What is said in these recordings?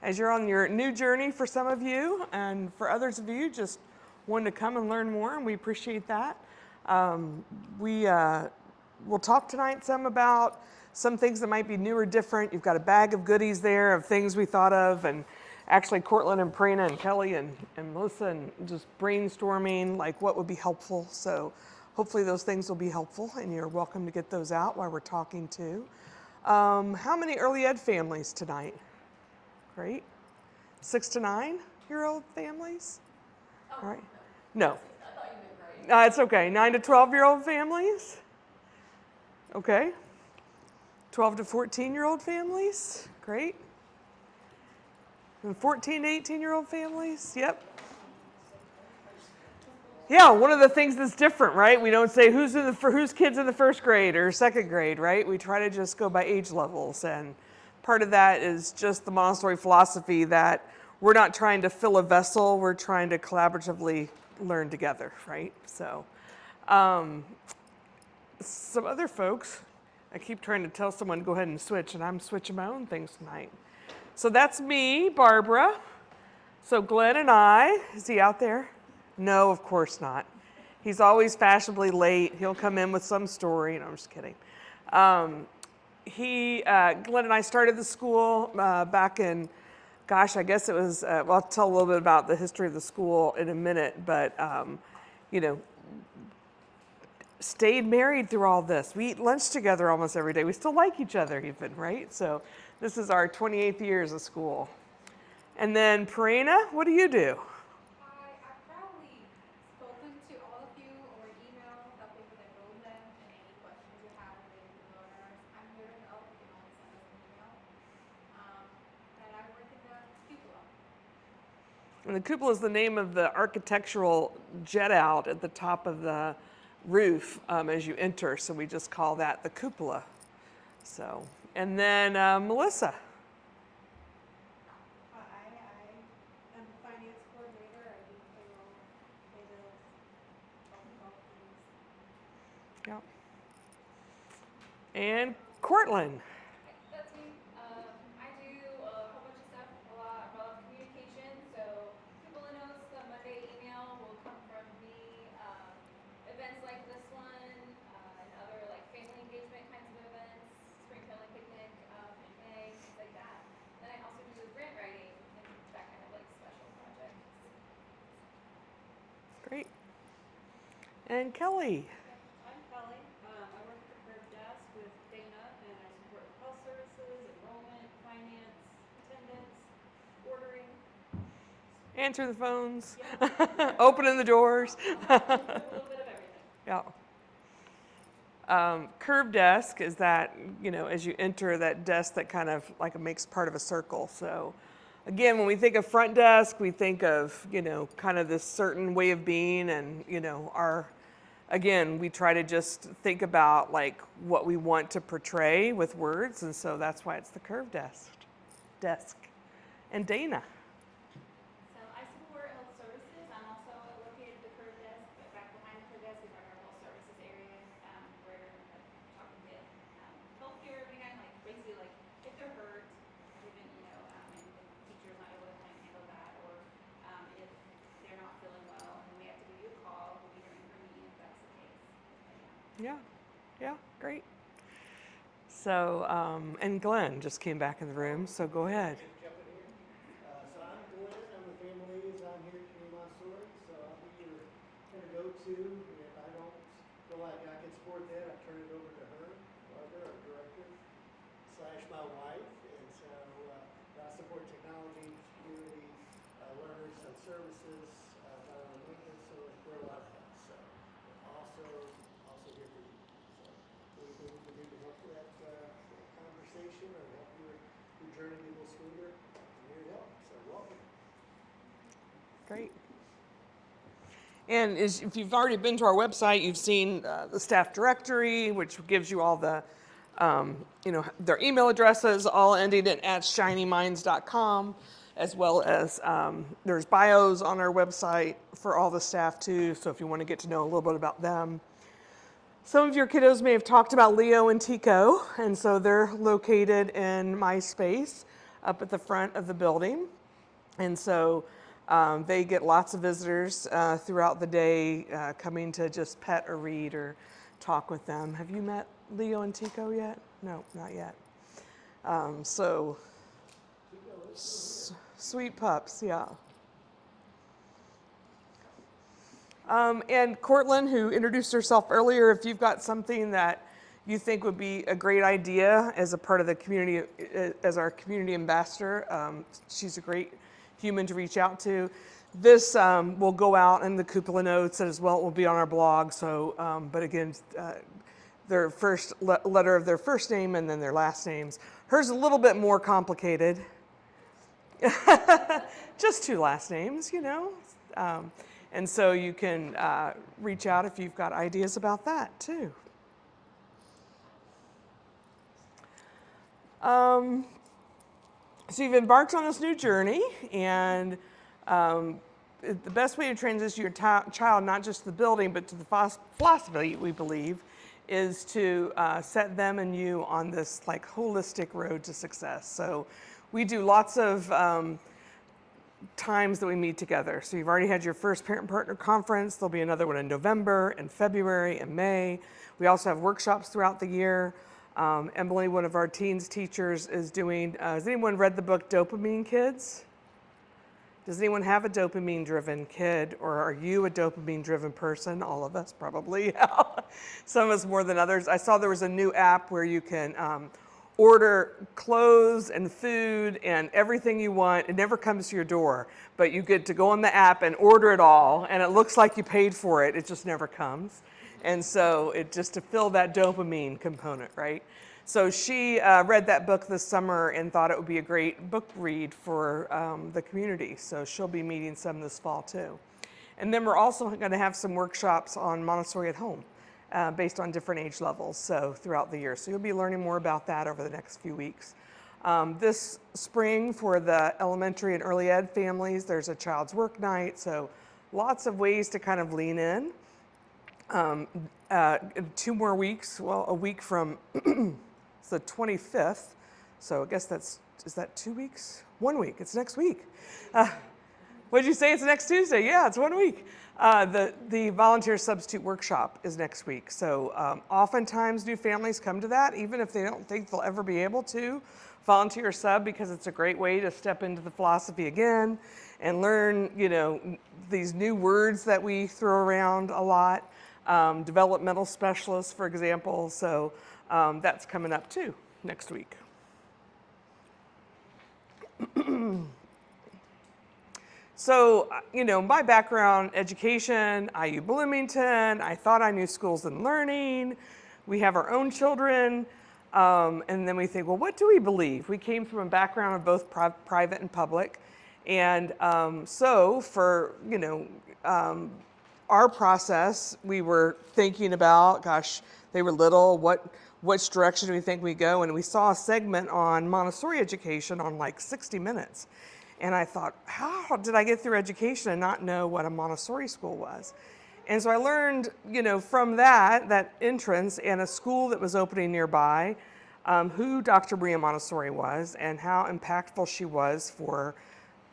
as you're on your new journey for some of you, and for others of you, just wanting to come and learn more, and we appreciate that. We'll talk tonight some about some things that might be new or different. You've got a bag of goodies there of things we thought of, and actually Cortland and Prina and Kelly and Melissa and just brainstorming like what would be helpful. So hopefully those things will be helpful, and you're welcome to get those out while we're talking too. How many early ed families tonight? Great. 6 to 9-year-old families? All right. No. It's okay. 9 to 12-year-old families? Okay. 12 to 14-year-old families? Great. And 14 to 18-year-old families? Yep. Yeah, one of the things that's different, right? We don't say whose kids in the first grade or second grade, right? We try to just go by age levels, and part of that is just the Montessori philosophy that we're not trying to fill a vessel, we're trying to collaboratively learn together, right? So, some other folks, I keep trying to tell someone to go ahead and switch, and I'm switching my own things tonight. So that's me, Barbara. So Glenn and I, is he out there? No, of course not. He's always fashionably late. He'll come in with some story. No, I'm just kidding. Glenn and I started the school back in, gosh, I guess it was, well, I'll tell a little bit about the history of the school in a minute, but, stayed married through all this. We eat lunch together almost every day. We still like each other even, right? So this is our 28th years of school. And then Parina, what do you do? I've probably spoken to all of you over email, helping with enrollment and any questions you have related to learners. I'm here to help. You can always send us an email. And I work in the cupola. And the cupola is the name of the architectural jet out at the top of the roof as you enter. So we just call that the cupola. So, and then Melissa. I am the finance coordinator. I do payroll, pay bills, all things. Yep. And Cortland. That's me. I do a whole bunch of stuff, a lot of communication. So cupola notes, the Monday email will come from me. Events like this one and other like family engagement kinds of events, spring family picnic in May, things like that. Then I also do grant writing and that kind of like special projects. Great. And Kelly. I'm Kelly. I work at the Curb Desk with Dana, and I support health services, enrollment, finance, attendance, ordering. Answering the phones, Yeah. opening the doors. A little bit of everything. Yeah. Curb desk is that, as you enter that desk that kind of like makes part of a circle. So again, when we think of front desk, we think of, kind of this certain way of being, and, we try to just think about like what we want to portray with words. And so that's why it's the curb desk. And Dana. So I support health services. I'm also located at the curb desk, but back behind the curb desk is our health services area, where talking to healthcare behind like basically like if they're hurt, even and the teacher's not able to kind of handle that, or if they're not feeling well and we have to give you a call, we'll be hearing from you if that's the case. Yeah, great. So, and Glenn just came back in the room, so go ahead. Jump in here. So I'm Glenn. I'm the family liaison here at Community Montessori. So I'll be your kind of go-to. If I don't feel like I can support that, I turn it over to her, Barbara, our director, / my wife. And so I support technology, community, learners, and services, maintenance, so we're a lot of help. So also here for you. So anything we can do to help that conversation or help your journey be a little smoother, I'm here to help. So welcome. Great. And if you've already been to our website, you've seen the staff directory, which gives you all the, their email addresses, all ending at shinyminds.com, as well as there's bios on our website for all the staff too. So if you want to get to know a little bit about them. Some of your kiddos may have talked about Leo and Tico, and so they're located in my space. up at the front of the building. And so they get lots of visitors throughout the day coming to just pet or read or talk with them. Have you met Leo and Tico yet? No, not yet. So sweet pups, yeah. And Cortland, who introduced herself earlier, if you've got something that you think would be a great idea as a part of the community, as our community ambassador, she's a great human to reach out to. This will go out in the Cupola notes, and as well it will be on our blog. So, but again, their first letter of their first name and then their last names. Hers is a little bit more complicated. Just 2 last names, you know. And so you can reach out if you've got ideas about that too. So you've embarked on this new journey, and the best way to transition your child, not just to the building, but to the philosophy, we believe, is to set them and you on this like holistic road to success. So we do lots of times that we meet together. So you've already had your first parent-partner conference. There'll be another one in November and February and May. We also have workshops throughout the year. Emily, one of our teens teachers, is doing, has anyone read the book Dopamine Kids? Does anyone have a dopamine-driven kid, or are you a dopamine-driven person? All of us probably. Some of us more than others. I saw there was a new app where you can order clothes and food and everything you want. It never comes to your door, but you get to go on the app and order it all, and it looks like you paid for it. It just never comes. And so it just to fill that dopamine component, right? So she read that book this summer and thought it would be a great book read for the community. So she'll be meeting some this fall too. And then we're also going to have some workshops on Montessori at home based on different age levels, so throughout the year. So you'll be learning more about that over the next few weeks. This spring for the elementary and early ed families, there's a child's work night. So lots of ways to kind of lean in. 2 more weeks, well, a week from it's the 25th, so I guess is that 2 weeks? 1 week, it's next week. What did you say, it's next Tuesday? Yeah, it's 1 week. The volunteer substitute workshop is next week. So oftentimes new families come to that, even if they don't think they'll ever be able to volunteer or sub, because it's a great way to step into the philosophy again and learn, you know, these new words that we throw around a lot. Developmental specialists, for example. So that's coming up too next week. So, you know, my background, education, IU Bloomington, I thought I knew schools and learning. We have our own children. And then we think, well, what do we believe? We came from a background of both private and public. And so for, you know, our process, we were thinking about, gosh, they were little, which direction do we think we go? And we saw a segment on Montessori education on like 60 Minutes. And I thought, how did I get through education and not know what a Montessori school was? And so I learned, you know, from that entrance and a school that was opening nearby, who Dr. Maria Montessori was and how impactful she was for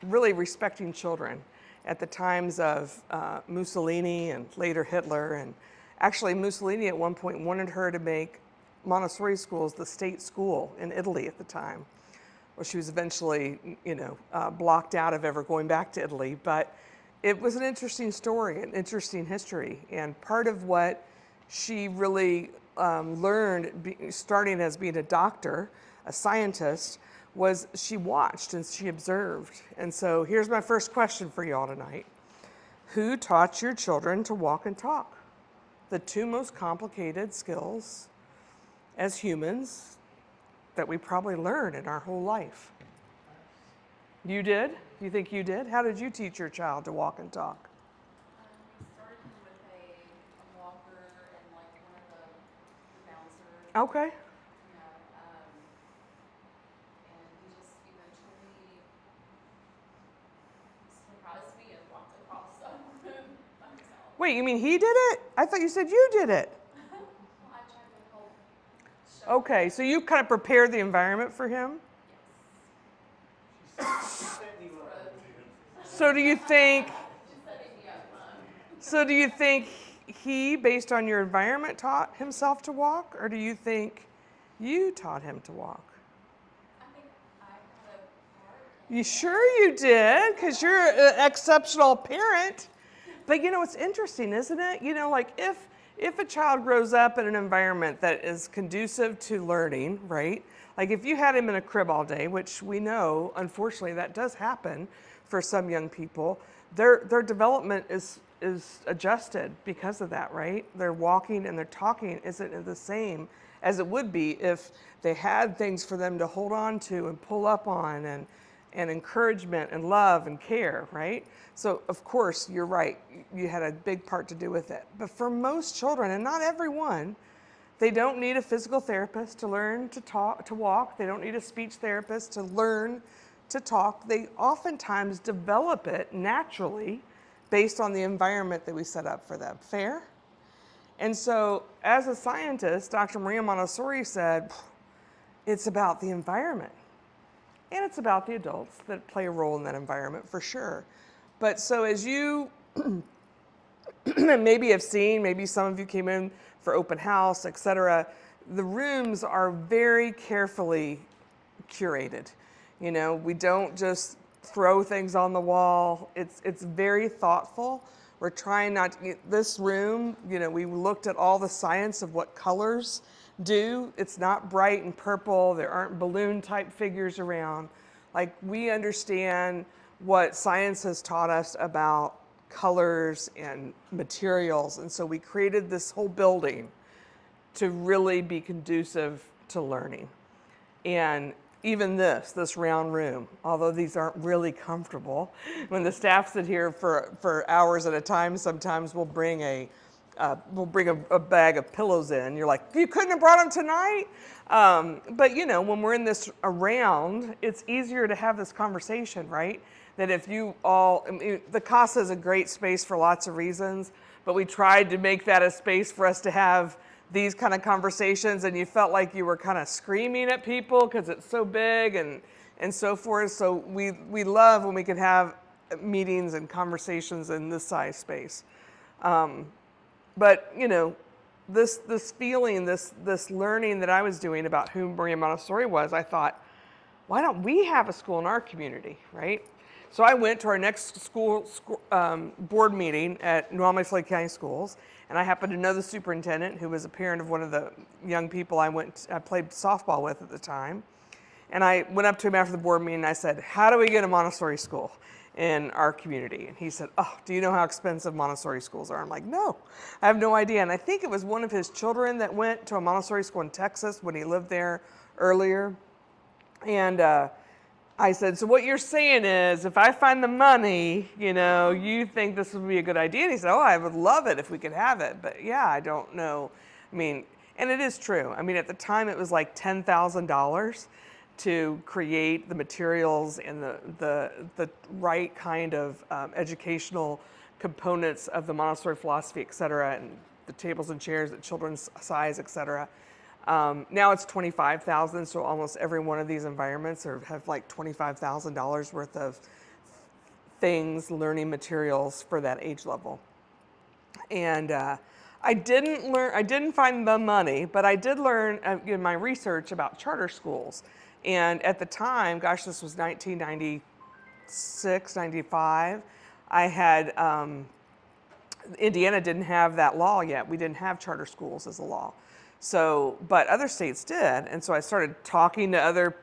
really respecting children at the times of Mussolini and later Hitler. And actually Mussolini at one point wanted her to make Montessori schools the state school in Italy at the time. Well, she was eventually, you know, blocked out of ever going back to Italy. But it was an interesting story, an interesting history. And part of what she really learned, starting as being a doctor, a scientist, was she watched and she observed. And so here's my first question for y'all tonight. Who taught your children to walk and talk? The 2 most complicated skills as humans that we probably learn in our whole life. You did? You think you did? How did you teach your child to walk and talk? We started him with a walker and like one of the bouncers. Okay. You know, and he just eventually surprised me and walked across the room by himself. Wait, you mean he did it? I thought you said you did it. Well, I tried to help show Okay, so you kind of prepared the environment for him? Yes. So do you think? So do you think he, based on your environment, taught himself to walk, or do you think you taught him to walk? I think I had a part. You sure you did, because you're an exceptional parent. But you know, it's interesting, isn't it? You know, like if a child grows up in an environment that is conducive to learning, right? Like if you had him in a crib all day, which we know, unfortunately, that does happen for some young people, their development is adjusted because of that, right? Their walking and their talking isn't the same as it would be if they had things for them to hold on to and pull up on and encouragement and love and care, right? So of course, you're right, you had a big part to do with it. But for most children, and not everyone, they don't need a physical therapist to learn to talk, to walk. They don't need a speech therapist to learn to talk. They oftentimes develop it naturally based on the environment that we set up for them. Fair? And so as a scientist, Dr. Maria Montessori said, it's about the environment. And it's about the adults that play a role in that environment for sure. But so as you maybe have seen, maybe some of you came in for open house, etc., the rooms are very carefully curated. You know, we don't just throw things on the wall. It's very thoughtful. We're trying not to, this room, you know, we looked at all the science of what colors do. It's not bright and purple. There aren't balloon type figures around. Like we understand what science has taught us about colors and materials. And so we created this whole building to really be conducive to learning. And even this round room, although these aren't really comfortable, when the staff sit here for hours at a time, sometimes we'll bring a bag of pillows in. You're like, you couldn't have brought them tonight? But you know, when we're in this around, it's easier to have this conversation, right? That if you all, I mean, the Casa is a great space for lots of reasons, but we tried to make that a space for us to have these kind of conversations, and you felt like you were kind of screaming at people because it's so big and so forth. So we love when we can have meetings and conversations in this size space. But you know, this feeling, this learning that I was doing about who Maria Montessori was, I thought, why don't we have a school in our community, right? So I went to our next school board meeting at New Orleans Lake County Schools, and I happened to know the superintendent, who was a parent of one of the young people I played softball with at the time. And I went up to him after the board meeting and I said, how do we get a Montessori school in our community? And he said, oh, do you know how expensive Montessori schools are? I'm like, no, I have no idea. And I think it was one of his children that went to a Montessori school in Texas when he lived there earlier. And I said, so what you're saying is if I find the money, you know, you think this would be a good idea? And he said, oh, I would love it if we could have it. But yeah, I don't know. I mean, and it is true. I mean, at the time it was like $10,000 to create the materials and the right kind of educational components of the Montessori philosophy, et cetera, and the tables and chairs at children's size, et cetera. Now it's $25,000, so almost every one of these environments have like $25,000 worth of things, learning materials for that age level. And I didn't find the money, but I did learn in my research about charter schools. And at the time, gosh, this was 1996, 95, I had, Indiana didn't have that law yet. We didn't have charter schools as a law. So, but other states did. And so I started talking to other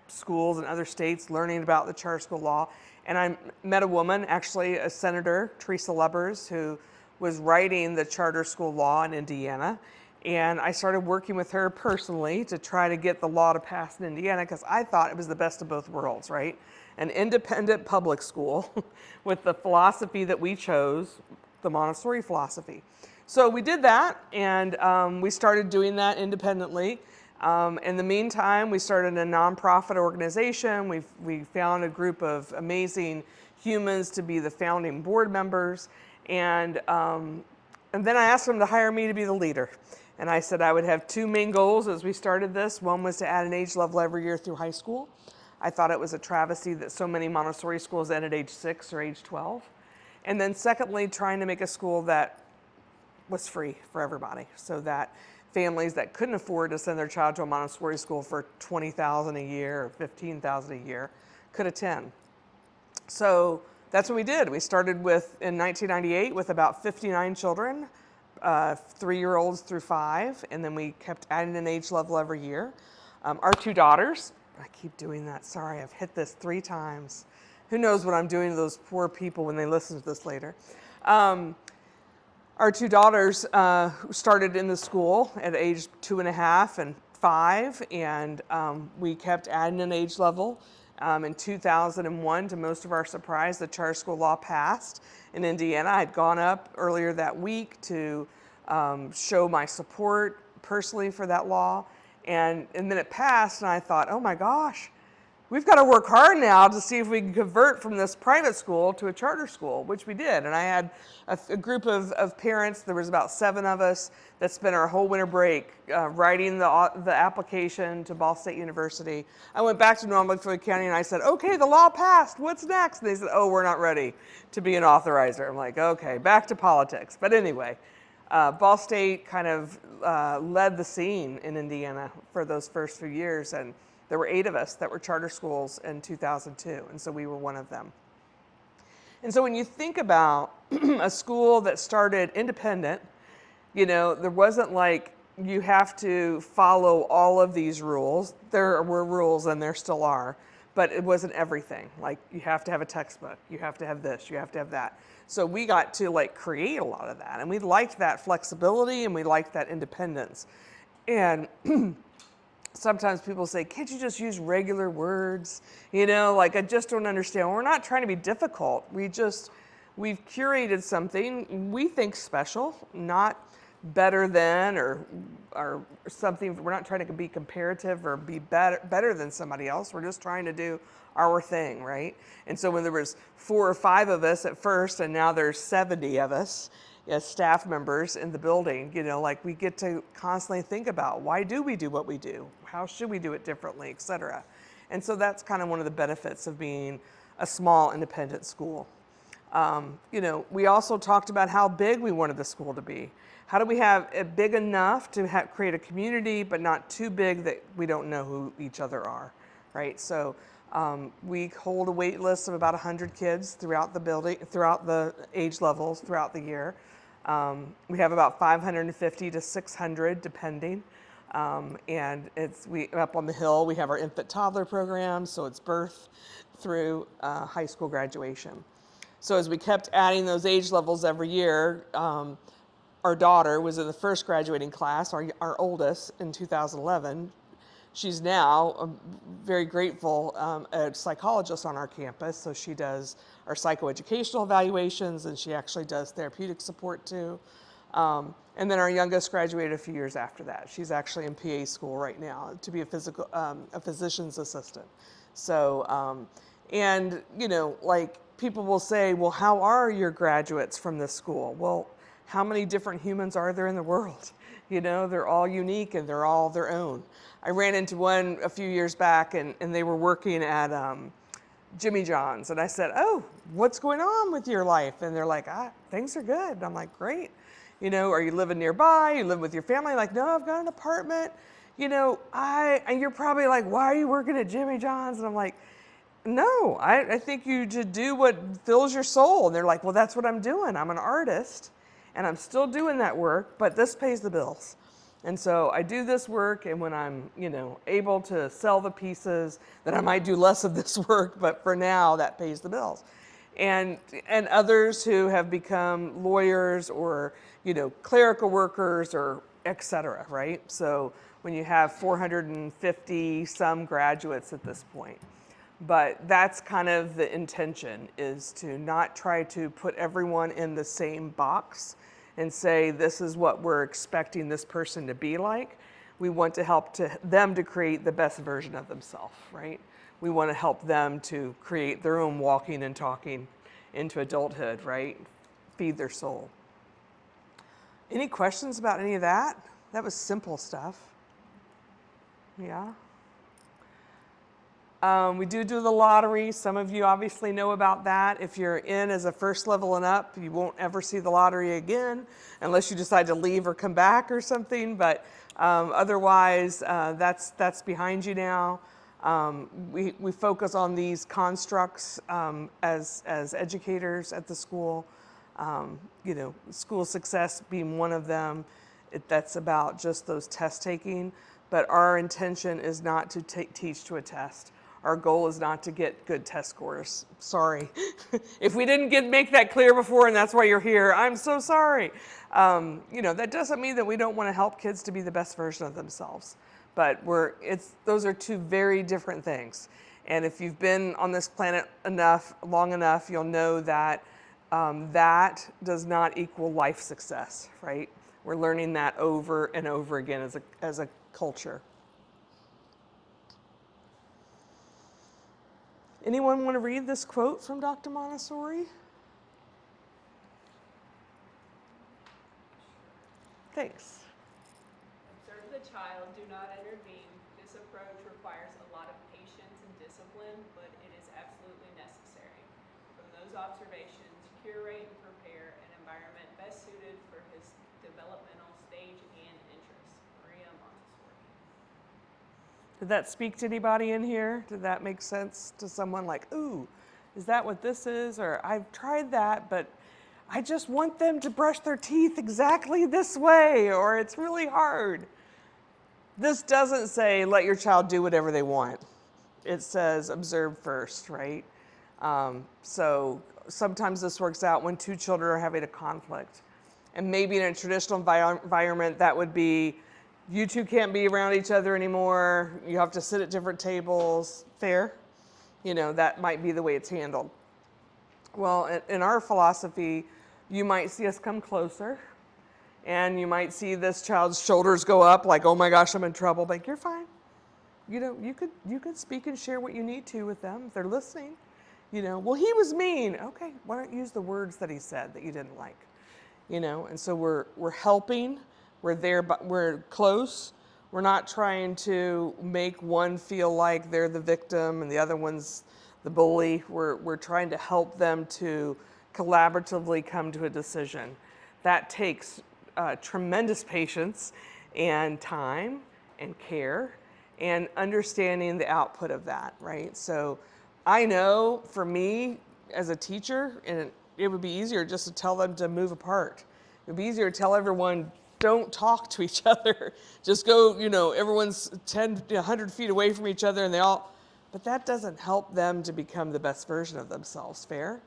schools in other states, learning about the charter school law. And I met a woman, actually a senator, Teresa Lubbers, who was writing the charter school law in Indiana. And I started working with her personally to try to get the law to pass in Indiana because I thought it was the best of both worlds, right? An independent public school with the philosophy that we chose, the Montessori philosophy. So we did that, and we started doing that independently. In the meantime, we started a nonprofit organization. We found a group of amazing humans to be the founding board members, and then I asked them to hire me to be the leader. And I said I would have two main goals as we started this. One was to add an age level every year through high school. I thought it was a travesty that so many Montessori schools end at age 6 or age 12. And then secondly, trying to make a school that was free for everybody, so that families that couldn't afford to send their child to a Montessori school for $20,000 a year or $15,000 a year could attend. So that's what we did. We started in 1998 with about 59 children, 3-year-olds through 5, and then we kept adding an age level every year. Our 2 daughters, I keep doing that, sorry, I've hit this 3 times. Who knows what I'm doing to those poor people when they listen to this later. Our 2 daughters started in the school at age 2.5 and 5, and we kept adding an age level. In 2001, to most of our surprise, the charter school law passed in Indiana. I'd gone up earlier that week to show my support personally for that law, and then it passed, and I thought, oh my gosh, we've got to work hard now to see if we can convert from this private school to a charter school, which we did. And I had a group of parents, there was about 7 of us, that spent our whole winter break writing the application to Ball State University. I went back to Norfolk County and I said, okay, the law passed, what's next? And they said, oh, we're not ready to be an authorizer. I'm like, okay, back to politics. But anyway, Ball State kind of led the scene in Indiana for those first few years, and there were 8 of us that were charter schools in 2002, and so we were one of them. And so when you think about a school that started independent, there wasn't like you have to follow all of these rules. There were rules, and there still are, but it wasn't everything. Like, you have to have a textbook, you have to have this, you have to have that. So we got to create a lot of that, and we liked that flexibility, and we liked that independence. And sometimes people say, can't you just use regular words? I just don't understand. We're not trying to be difficult. We've curated something we think special, not better than or something. We're not trying to be comparative or be better than somebody else. We're just trying to do our thing, right? And so when there was 4 or 5 of us at first, and now there's 70 of us as staff members in the building, we get to constantly think about, why do we do what we do? How should we do it differently, et cetera? And so that's kind of one of the benefits of being a small independent school. We also talked about how big we wanted the school to be. How do we have it big enough to create a community, but not too big that we don't know who each other are, right? So we hold a wait list of about 100 kids throughout the building, throughout the age levels, throughout the year. We have about 550 to 600 depending. And up on the hill, we have our infant toddler program, so it's birth through high school graduation. So as we kept adding those age levels every year, our daughter was in the first graduating class, our oldest, in 2011. She's now very grateful, a psychologist on our campus, so she does our psychoeducational evaluations, and she actually does therapeutic support too. And then our youngest graduated a few years after that. She's actually in PA school right now to be a physician's assistant. So, people will say, well, how are your graduates from this school? Well, how many different humans are there in the world? They're all unique and they're all their own. I ran into one a few years back, and they were working at Jimmy John's, and I said, oh, what's going on with your life? And they're like, things are good. And I'm like, great. Are you living nearby? You live with your family? Like, no, I've got an apartment. And you're probably like, why are you working at Jimmy John's? And I'm like, no, I think you should do what fills your soul. And they're like, well, that's what I'm doing. I'm an artist, and I'm still doing that work, but this pays the bills. And so I do this work, and when I'm, able to sell the pieces, then I might do less of this work, but for now, that pays the bills. And others who have become lawyers or, clerical workers or et cetera, right? So when you have 450 some graduates at this point. But that's kind of the intention, is to not try to put everyone in the same box and say, this is what we're expecting this person to be like. We want to help them to create the best version of themselves, right? We want to help them to create their own walking and talking into adulthood, right? Feed their soul. Any questions about any of that? That was simple stuff. Yeah? We do the lottery. Some of you obviously know about that. If you're in as a first level and up, you won't ever see the lottery again unless you decide to leave or come back or something. But otherwise, that's behind you now. We focus on these constructs as educators at the school. School success being one of them. That's about just those test taking. But our intention is not to teach to a test. Our goal is not to get good test scores. Sorry. If we didn't make that clear before and that's why you're here, I'm so sorry. That doesn't mean that we don't want to help kids to be the best version of themselves. But those are two very different things. And if you've been on this planet long enough, you'll know that that does not equal life success, right? We're learning that over and over again as a culture. Anyone want to read this quote from Dr. Montessori? Thanks. Observe the child, do not intervene. This approach requires a lot of patience and discipline, but it is absolutely necessary. From those observations, curate and prepare an environment best suited for his developmental stage and interests. Maria Montessori. Did that speak to anybody in here? Did that make sense to someone like, ooh, is that what this is? Or I've tried that, but I just want them to brush their teeth exactly this way, or it's really hard. This doesn't say let your child do whatever they want. It says observe first, right? So sometimes this works out when two children are having a conflict. And maybe in a traditional environment, that would be you two can't be around each other anymore. You have to sit at different tables. Fair? That might be the way it's handled. Well, in our philosophy, you might see us come closer, and you might see this child's shoulders go up like, oh my gosh, I'm in trouble. Like, you're fine. You could speak and share what you need to with them if they're listening. Well, he was mean. Okay, why don't you use the words that he said that you didn't like? And so we're helping. We're there, but we're close. We're not trying to make one feel like they're the victim and the other one's the bully. We're trying to help them to collaboratively come to a decision. That takes tremendous patience and time and care and understanding the output of that, right? So I know for me as a teacher, and it would be easier just to tell them to move apart. It would be easier to tell everyone, don't talk to each other. Just go, everyone's 100 feet away from each other but that doesn't help them to become the best version of themselves, fair?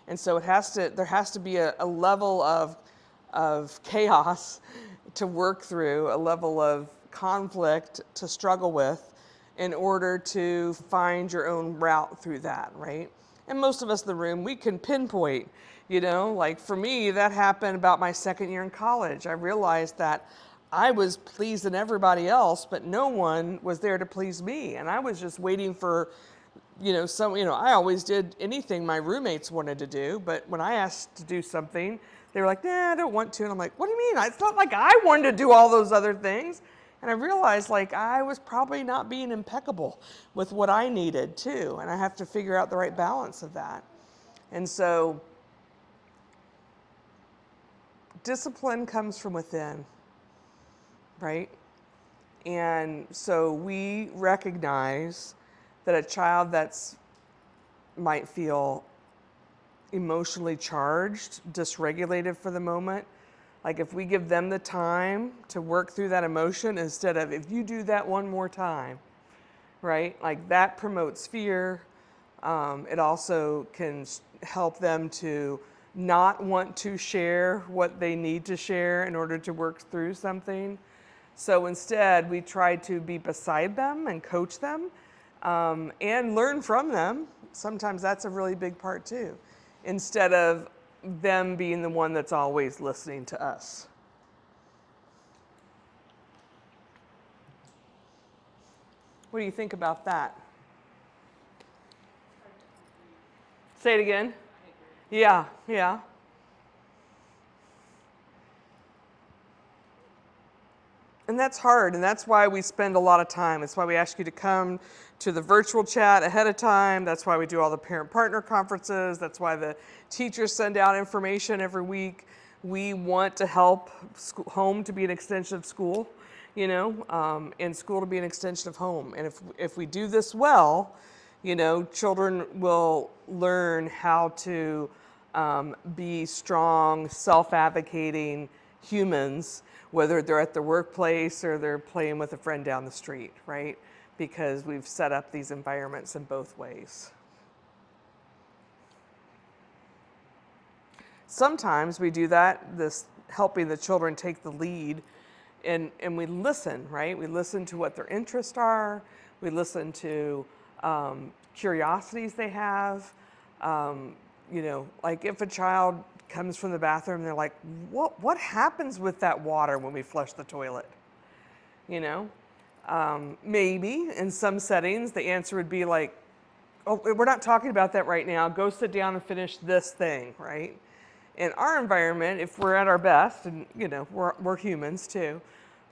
And so there has to be a level of chaos to work through, a level of conflict to struggle with in order to find your own route through that, right? And most of us in the room, we can pinpoint, like for me, that happened about my second year in college. I realized that I was pleasing everybody else, but no one was there to please me. And I was just waiting for, I always did anything my roommates wanted to do, but when I asked to do something, they were like, nah, I don't want to. And I'm like, what do you mean? It's not like I wanted to do all those other things. And I realized I was probably not being impeccable with what I needed too. And I have to figure out the right balance of that. And so discipline comes from within, right? And so we recognize that a child might feel emotionally charged, dysregulated for the moment, like if we give them the time to work through that emotion instead of if you do that one more time, right? Like that promotes fear. It also can help them to not want to share what they need to share in order to work through something. So instead, we try to be beside them and coach them and learn from them. Sometimes that's a really big part too, instead of them being the one that's always listening to us. What do you think about that? Say it again. Yeah. And that's hard, and that's why we spend a lot of time. It's why we ask you to come to the virtual chat ahead of time. That's why we do all the parent partner conferences. That's why the teachers send out information every week. We want to help home to be an extension of school, and school to be an extension of home. And if we do this well, children will learn how to be strong, self-advocating humans, whether they're at the workplace or they're playing with a friend down the street, right? Because we've set up these environments in both ways. Sometimes we do that, this helping the children take the lead, and we listen, right? We listen to what their interests are. We listen to curiosities they have. Like if a child comes from the bathroom, they're like, what happens with that water when we flush the toilet? Maybe in some settings, the answer would be like, oh, we're not talking about that right now. Go sit down and finish this thing, right? In our environment, if we're at our best, and we're humans too,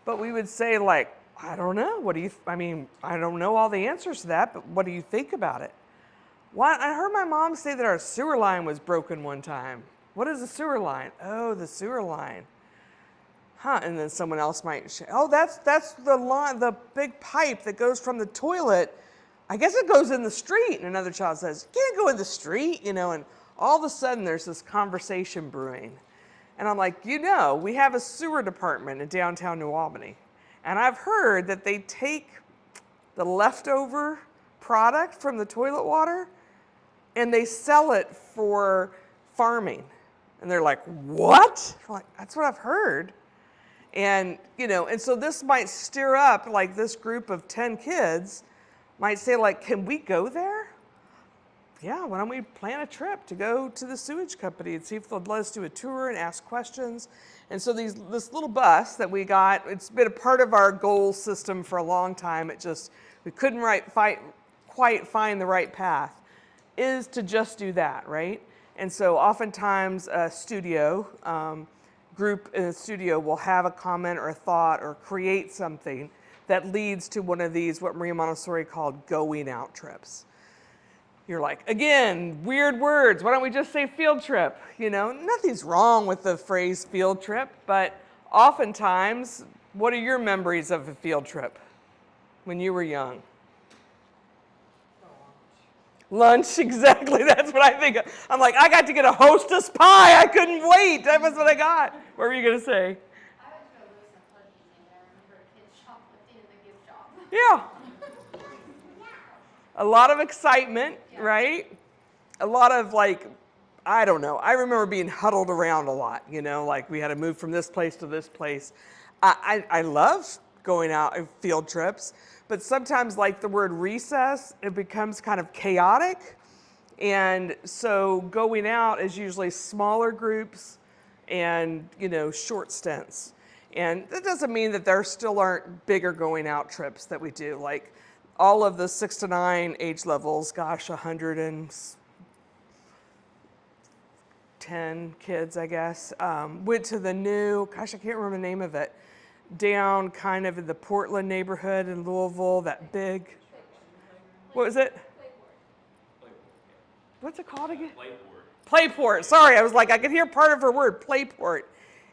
but we would say like, I don't know. I don't know all the answers to that, but what do you think about it? Well, I heard my mom say that our sewer line was broken one time. What is a sewer line? Oh, the sewer line. Huh, and then someone else might say, oh, that's the line, the big pipe that goes from the toilet. I guess it goes in the street. And another child says, you can't go in the street, and all of a sudden there's this conversation brewing. And I'm like, we have a sewer department in downtown New Albany. And I've heard that they take the leftover product from the toilet water and they sell it for farming. And they're like, what? I'm like, that's what I've heard. And, and so this might stir up, like this group of 10 kids might say like, can we go there? Yeah, why don't we plan a trip to go to the sewage company and see if they'll let us do a tour and ask questions. And so this little bus that we got, it's been a part of our goal system for a long time. We couldn't quite find the right path, is to just do that, right? And so oftentimes a group in a studio will have a comment or a thought or create something that leads to one of these, what Maria Montessori called going out trips. You're like, again, weird words. Why don't we just say field trip? Nothing's wrong with the phrase field trip, but oftentimes, what are your memories of a field trip when you were young? Lunch, exactly. That's what I think of. I'm like, I got to get a Hostess pie. I couldn't wait. That was what I got. What were you going to say? I went to a Lewis and Cookies, and I remember kids shoplifting in the gift shop. Yeah. A lot of excitement, right? A lot of I don't know. I remember being huddled around a lot, like we had to move from this place to this place. I love going out on field trips. But sometimes, like the word recess, it becomes kind of chaotic. And so going out is usually smaller groups and, short stints. And that doesn't mean that there still aren't bigger going out trips that we do. Like all of the 6 to 9 age levels, 110 kids, I guess, went to the new, I can't remember the name of it, down kind of in the Portland neighborhood in Louisville, that big, what was it? What's it called again? Playport. Sorry, I was like, I could hear part of her word, Playport.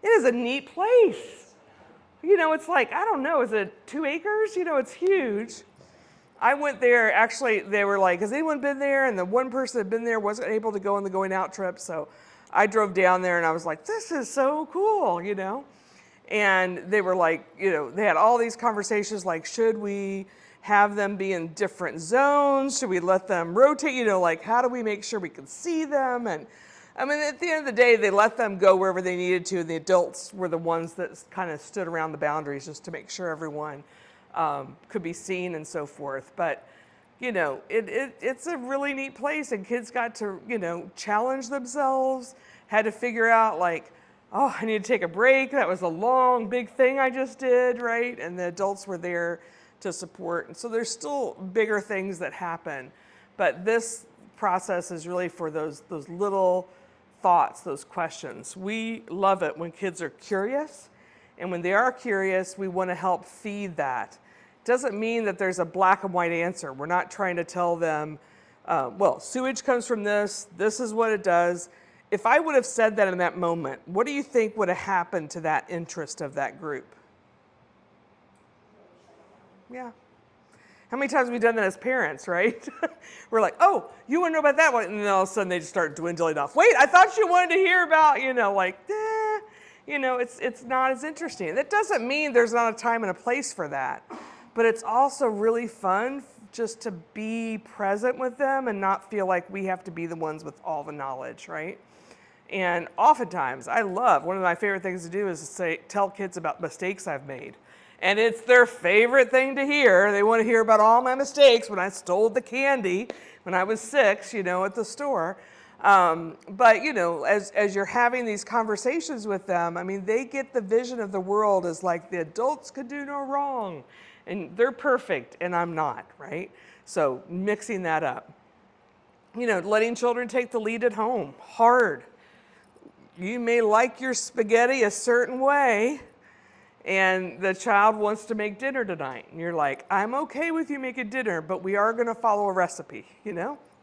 It is a neat place. It's like, I don't know, is it 2 acres? It's huge. I went there, actually, they were like, has anyone been there? And the one person that had been there wasn't able to go on the going out trip, so I drove down there and I was like, this is so cool, And they were like, they had all these conversations like, should we have them be in different zones? Should we let them rotate? Like, how do we make sure we can see them? And I mean, at the end of the day, they let them go wherever they needed to. And the adults were the ones that kind of stood around the boundaries just to make sure everyone could be seen and so forth. But, it's a really neat place. And kids got to, challenge themselves, had to figure out like, oh, I need to take a break. That was a long, big thing I just did, right? And the adults were there to support. And so there's still bigger things that happen. But this process is really for those little thoughts, those questions. We love it when kids are curious And when they are curious, we want to help feed that. Doesn't mean that there's a black and white answer. We're not trying to tell them, well, sewage comes from this is what it does. If I would have said that in that moment, what do you think would have happened to that interest of that group? Yeah. How many times have we done that as parents, right? We're like, oh, you want to know about that one? And then all of a sudden they just start dwindling off. Wait, I thought you wanted to hear about, it's not as interesting. That doesn't mean there's not a time and a place for that. But it's also really fun just to be present with them and not feel like we have to be the ones with all the knowledge, right? And oftentimes, one of my favorite things to do is to tell kids about mistakes I've made. And it's their favorite thing to hear. They want to hear about all my mistakes when I stole the candy when I was 6, at the store. But as you're having these conversations with them, I mean, they get the vision of the world as like the adults could do no wrong. And they're perfect, and I'm not, right? So mixing that up. Letting children take the lead at home, hard. You may like your spaghetti a certain way, and the child wants to make dinner tonight. And you're like, I'm okay with you making dinner, but we are going to follow a recipe,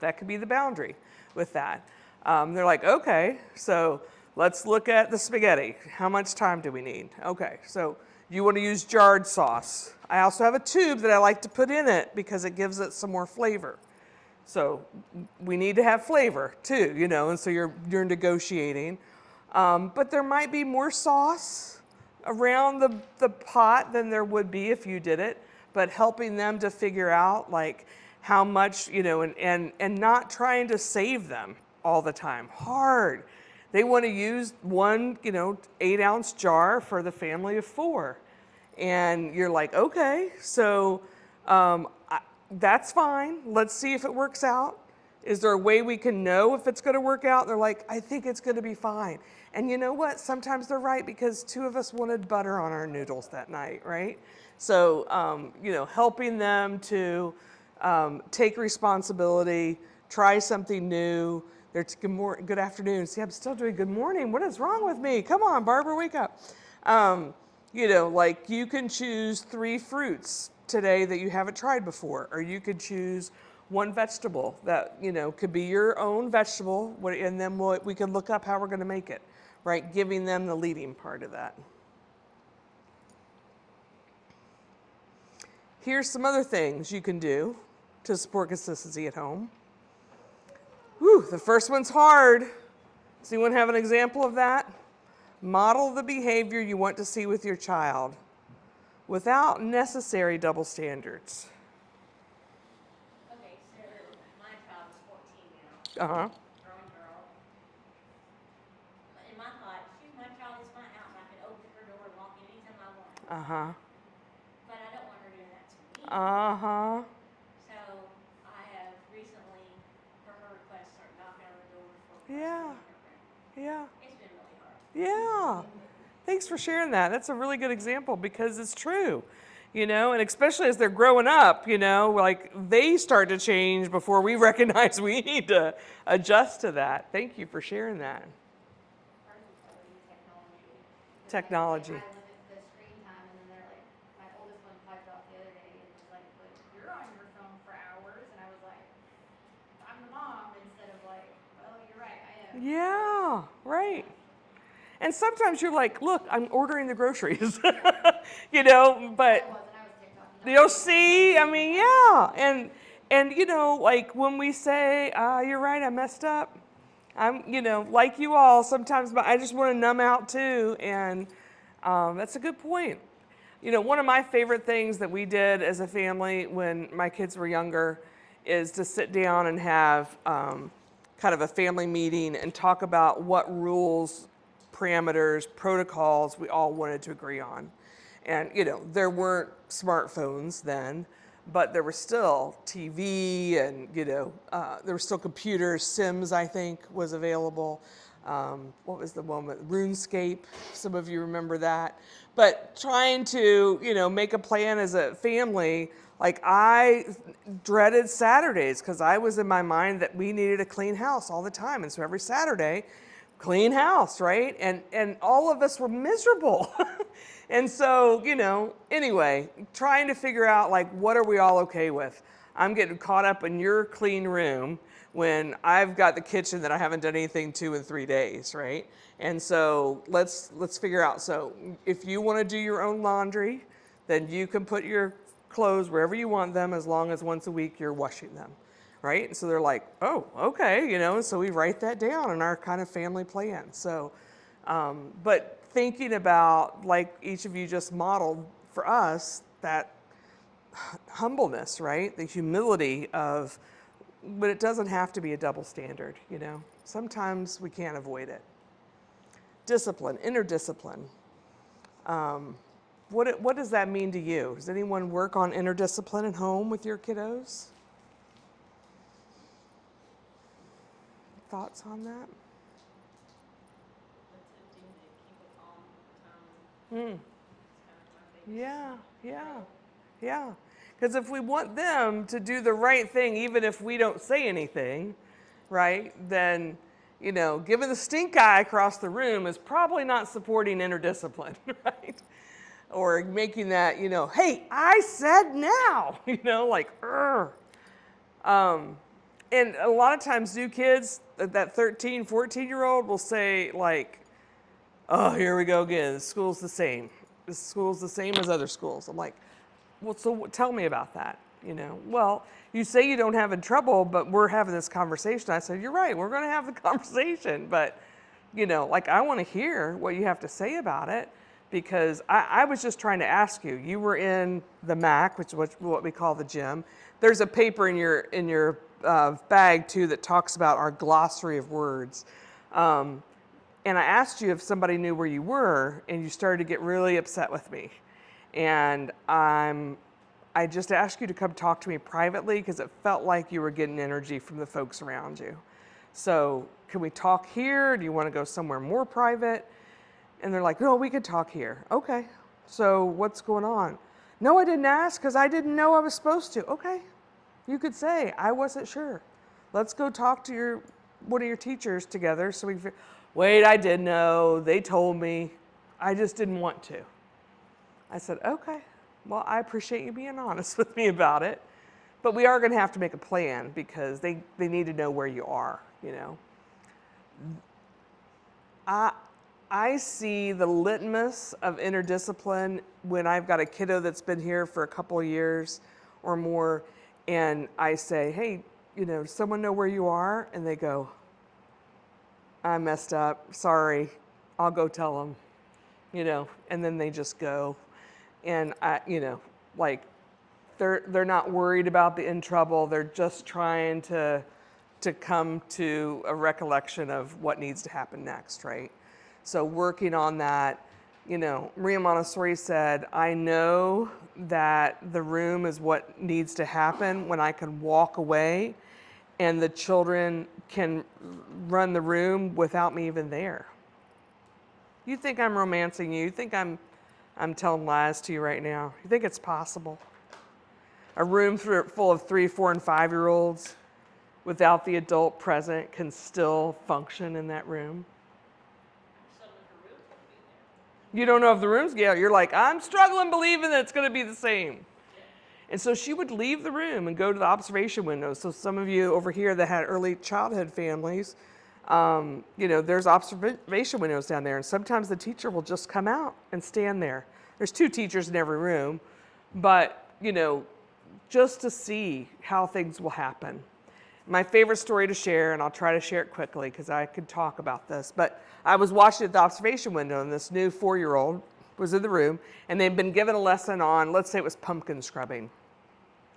That could be the boundary with that. They're like, okay, so let's look at the spaghetti. How much time do we need? Okay, so you want to use jarred sauce. I also have a tube that I like to put in it because it gives it some more flavor. So we need to have flavor too, and so you're negotiating. But there might be more sauce around the pot than there would be if you did it, but helping them to figure out like how much, and not trying to save them all the time. Hard. They want to use one, 8-ounce jar for the family of 4. And you're like, okay, so that's fine. Let's see if it works out. Is there a way we can know if it's going to work out? And they're like, I think it's going to be fine. And you know what? Sometimes they're right because 2 of us wanted butter on our noodles that night, right? So, helping them to take responsibility, try something new. They're good afternoon. See, I'm still doing good morning. What is wrong with me? Come on, Barbara, wake up. Like you can choose 3 fruits today that you haven't tried before, or you could choose 1 vegetable that, could be your own vegetable, and then we can look up how we're going to make it, right? Giving them the leading part of that. Here's some other things you can do to support consistency at home. Whew, the first one's hard. Does anyone have an example of that? Model the behavior you want to see with your child without necessary double standards. Okay, so my child is 14 now. Uh-huh. Growing girl. But in my thought, shoot, my child is my house. I can open her door and walk in anytime I want. Uh-huh. But I don't want her doing that to me. Uh-huh. So I have recently, for her request, started knocking on the door for Yeah. Yeah. It's been really hard. Yeah. Thanks for sharing that. That's a really good example because it's true, and especially as they're growing up, like they start to change before we recognize we need to adjust to that. Thank you for sharing that. Part of it's probably technology. Technology. I look at the screen time and then they're like, my oldest one piped off the other day and was like, but you're on your phone for hours. And I was like, I'm the mom, instead of like, well, you're right, I am. Yeah, right. And sometimes you're like, look, I'm ordering the groceries, but you'll see, I mean, yeah. And like when we say, you're right, I messed up. I'm, like you all, sometimes I just want to numb out too. And that's a good point. One of my favorite things that we did as a family when my kids were younger is to sit down and have kind of a family meeting and talk about what rules, parameters, protocols we all wanted to agree on. And, there weren't smartphones then, but there was still TV and, there were still computers. Sims, I think, was available. What was the one with RuneScape? Some of you remember that. But trying to, make a plan as a family, like I dreaded Saturdays because I was in my mind that we needed a clean house all the time. And so every Saturday, clean house, right? And all of us were miserable. And so, anyway, trying to figure out like what are we all okay with? I'm getting caught up in your clean room when I've got the kitchen that I haven't done anything to in 3 days, right? And so let's figure out. So if you want to do your own laundry, then you can put your clothes wherever you want them as long as once a week you're washing them, right? And so they're like, oh, okay, and so we write that down in our kind of family plan. So, but thinking about, like each of you just modeled for us, that humbleness, right? The humility of, but it doesn't have to be a double standard, Sometimes we can't avoid it. Discipline, inner discipline. What does that mean to you? Does anyone work on inner discipline at home with your kiddos? Thoughts on that? Attempting to keep a calm tone. It's kind of my favorite. Yeah. Because if we want them to do the right thing, even if we don't say anything, right, then, giving the stink eye across the room is probably not supporting inner discipline, right? Or making that, hey, I said now, like, and a lot of times new kids, that 13, 14-year-old will say like, oh, here we go again. The school's the same. The school's the same as other schools. I'm like, well, so tell me about that. Well, you say you don't have in trouble, but we're having this conversation. I said, you're right. We're going to have the conversation. But, like I want to hear what you have to say about it, because I was just trying to ask you. You were in the MAC, which is what we call the gym. There's a paper in your bag too that talks about our glossary of words. And I asked you if somebody knew where you were, and you started to get really upset with me. And I just asked you to come talk to me privately because it felt like you were getting energy from the folks around you. So can we talk here? Do you want to go somewhere more private? And they're like, no, we could talk here. Okay, so what's going on? No, I didn't ask because I didn't know I was supposed to. Okay, you could say, I wasn't sure. Let's go talk to one of your teachers together so we can, wait, I did know, they told me, I just didn't want to. I said, okay, well, I appreciate you being honest with me about it, but we are going to have to make a plan because they need to know where you are, I see the litmus of inner discipline when I've got a kiddo that's been here for a couple of years or more, and I say, hey, does someone know where you are? And they go, I messed up, sorry, I'll go tell them, and then they just go. And like they're not worried about the in trouble. They're just trying to come to a recollection of what needs to happen next, right? So working on that, Maria Montessori said, I know that the room is what needs to happen when I can walk away and the children can run the room without me even there. You think I'm romancing you? You think I'm telling lies to you right now? You think it's possible? A room full of 3, 4, and 5-year-olds without the adult present can still function in that room? You don't know if the room's, yeah, you're like, I'm struggling believing that it's going to be the same. And so she would leave the room and go to the observation window. So some of you over here that had early childhood families, there's observation windows down there. And sometimes the teacher will just come out and stand there. There's 2 teachers in every room, but, just to see how things will happen. My favorite story to share, and I'll try to share it quickly because I could talk about this, but I was watching at the observation window and this new 4-year-old was in the room and they'd been given a lesson on, let's say it was pumpkin scrubbing.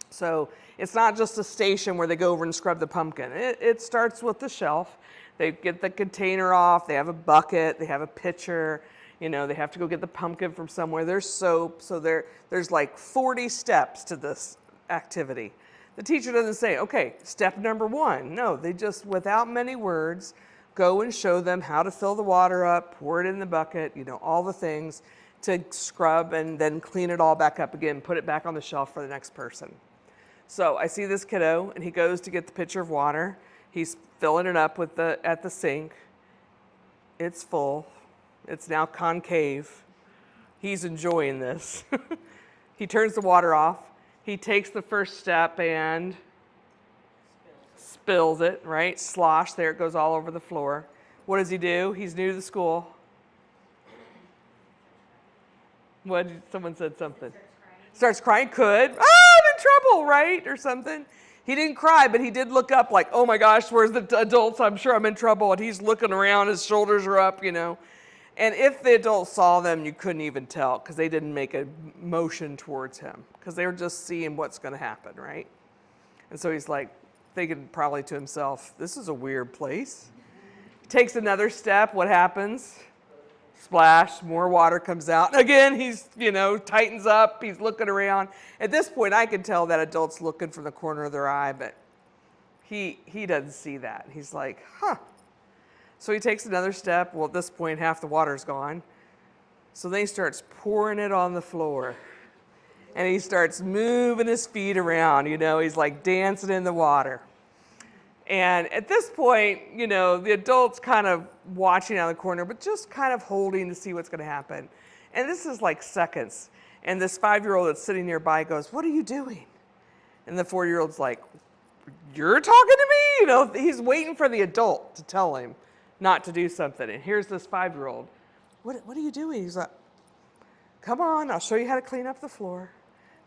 So it's not just a station where they go over and scrub the pumpkin. It starts with the shelf. They get the container off, they have a bucket, they have a pitcher, they have to go get the pumpkin from somewhere. There's soap, so there's like 40 steps to this activity. The teacher doesn't say, okay, step number 1. No, they just, without many words, go and show them how to fill the water up, pour it in the bucket, all the things to scrub and then clean it all back up again, put it back on the shelf for the next person. So I see this kiddo and he goes to get the pitcher of water. He's filling it up at the sink. It's full. It's now concave. He's enjoying this. He turns the water off. He takes the first step and spills it, right? Slosh, there it goes all over the floor. What does he do? He's new to the school. What? Someone said something. Starts crying. Could. Ah, I'm in trouble, right? Or something. He didn't cry, but he did look up like, oh my gosh, where's the adults? I'm sure I'm in trouble. And he's looking around, his shoulders are up, And if the adults saw them, you couldn't even tell because they didn't make a motion towards him because they were just seeing what's going to happen, right? And so he's like thinking probably to himself, this is a weird place. He takes another step. What happens? Splash, more water comes out. Again, he's, tightens up. He's looking around. At this point, I can tell that adult's looking from the corner of their eye, but he doesn't see that. He's like, huh. So he takes another step. Well, at this point, half the water's gone. So then he starts pouring it on the floor. And he starts moving his feet around, he's like dancing in the water. And at this point, the adult's kind of watching out of the corner, but just kind of holding to see what's going to happen. And this is like seconds. And this 5-year-old that's sitting nearby goes, what are you doing? And the 4-year-old's like, you're talking to me? He's waiting for the adult to tell him not to do something. And here's this 5-year-old. What are you doing? He's like, come on, I'll show you how to clean up the floor.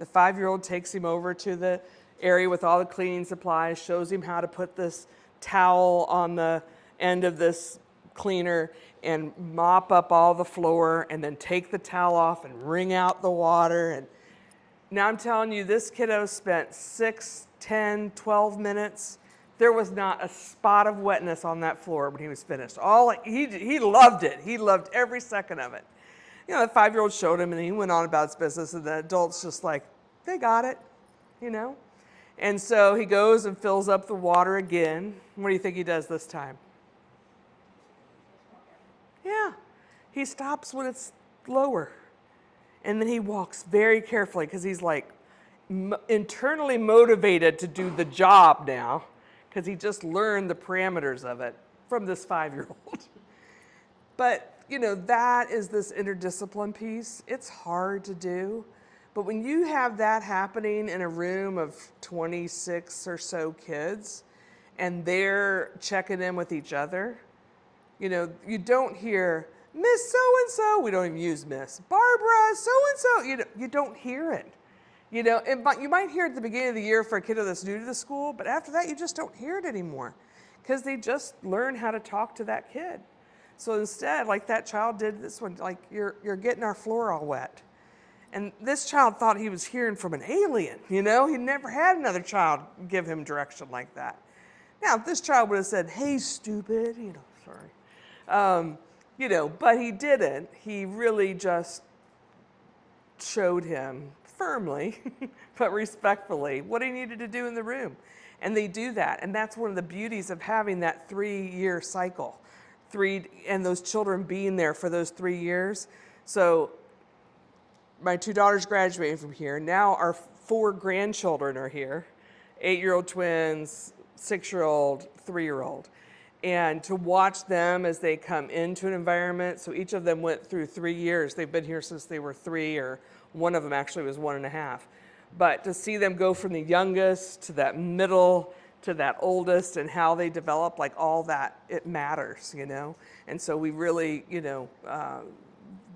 The 5-year-old takes him over to the area with all the cleaning supplies, shows him how to put this towel on the end of this cleaner and mop up all the floor and then take the towel off and wring out the water. And now I'm telling you, this kiddo spent 6, 10, 12 minutes. There was not a spot of wetness on that floor when he was finished. He loved it. He loved every second of it. The 5-year-old showed him and he went on about his business and the adult's just like, they got it, And so he goes and fills up the water again. What do you think he does this time? Yeah, he stops when it's lower. And then he walks very carefully because he's like internally motivated to do the job now because he just learned the parameters of it from this 5-year-old. But, that is this interdiscipline piece. It's hard to do. But when you have that happening in a room of 26 or so kids and they're checking in with each other, you don't hear, Miss so-and-so, we don't even use Miss, Barbara so-and-so, you don't hear it. You might hear it at the beginning of the year for a kiddo that's new to the school, but after that you just don't hear it anymore because they just learn how to talk to that kid. So instead, like that child did this one, like you're getting our floor all wet. And this child thought he was hearing from an alien, He never had another child give him direction like that. Now, if this child would have said, hey, stupid, sorry. But he didn't. He really just showed him firmly, but respectfully, what he needed to do in the room. And they do that. And that's one of the beauties of having that 3-year cycle. And those children being there for those 3 years. So my 2 daughters graduating from here. Now our 4 grandchildren are here. 8-year-old twins, 6-year-old, 3-year-old. And to watch them as they come into an environment. So each of them went through 3 years. They've been here since they were 3, or one of them actually was 1.5. But to see them go from the youngest to that middle to that oldest and how they develop, like all that, it matters, And so we really,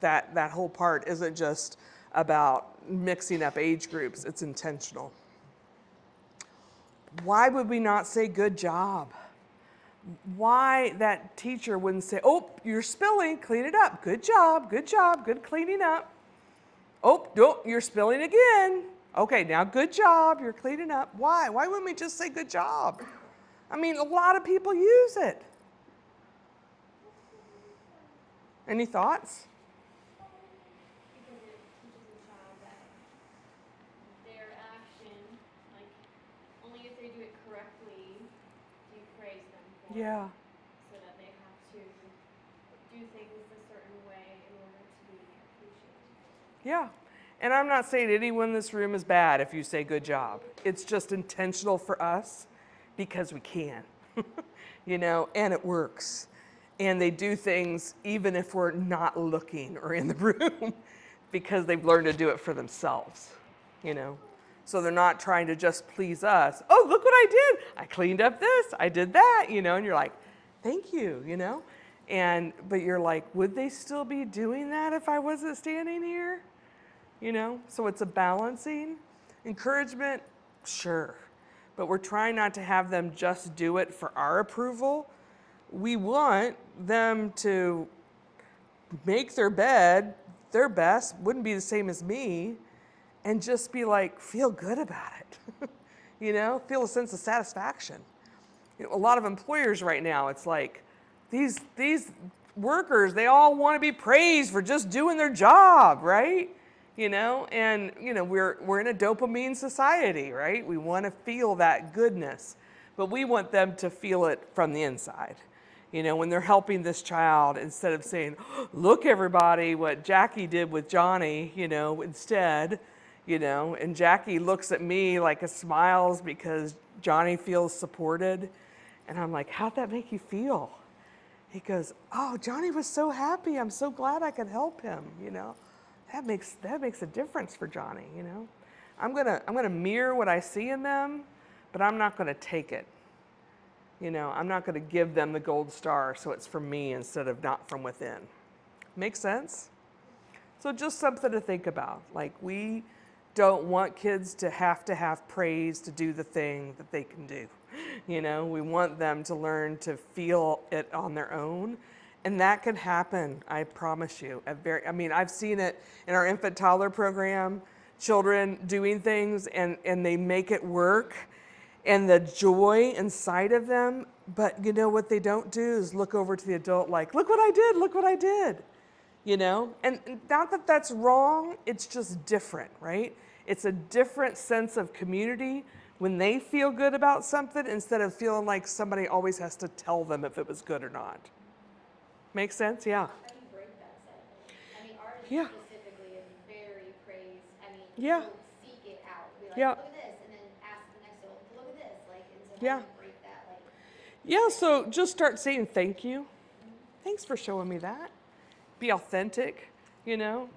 that whole part isn't just about mixing up age groups, it's intentional. Why would we not say good job? Why that teacher wouldn't say, oh, you're spilling, clean it up. Good job, good cleaning up. Oh, no, you're spilling again. Okay, now good job, you're cleaning up. Why? Why wouldn't we just say good job? I mean, a lot of people use it. Any thoughts? Because it teaches a child that their action, like, only if they do it correctly do you praise them for Yeah. it. So that they have to do things a certain way in order to be appreciated. Yeah. And I'm not saying anyone in this room is bad if you say good job. It's just intentional for us because we can, and it works. And they do things even if we're not looking or in the room because they've learned to do it for themselves, you know? So they're not trying to just please us. Oh, look what I did. I cleaned up this. I did that, you know? And you're like, thank you, you know? But you're like, would they still be doing that if I wasn't standing here? You know? So it's a balancing. Encouragement, sure. But we're trying not to have them just do it for our approval. We want them to make their bed their best, wouldn't be the same as me, and just be like, feel good about it. You know, feel a sense of satisfaction. You know, a lot of employers right now, it's like these workers, they all want to be praised for just doing their job, right? You know, and you know, we're in a dopamine society, right? We want to feel that goodness, but we want them to feel it from the inside. You know, when they're helping this child, instead of saying, look everybody, what Jackie did with Johnny, you know, instead, you know, and Jackie looks at me like smiles because Johnny feels supported. And I'm like, how'd that make you feel? He goes, oh, Johnny was so happy. I'm so glad I could help him, you know. That makes a difference for Johnny, you know. I'm gonna mirror what I see in them, but I'm not gonna take it. You know, I'm not going to give them the gold star so it's from me instead of not from within. Make sense? So just something to think about. Like, we don't want kids to have praise to do the thing that they can do. You know, we want them to learn to feel it on their own. And that can happen, I promise you. I've seen it in our infant toddler program, children doing things and they make it work. And the joy inside of them, but you know what they don't do is look over to the adult like, look what I did, you know? And not that that's wrong, it's just different, right? It's a different sense of community when they feel good about something instead of feeling like somebody always has to tell them if it was good or not. Make sense? Yeah. How do you break that cycle? I mean, ours Yeah. specifically is very praise. I mean, Yeah. we'll seek it out. Be like, Yeah. look at this, and then ask the next one to look at this. Like, and so Yeah. how do you break that? Like, Yeah, so just start saying thank you. Thanks for showing me that. Be authentic, you know?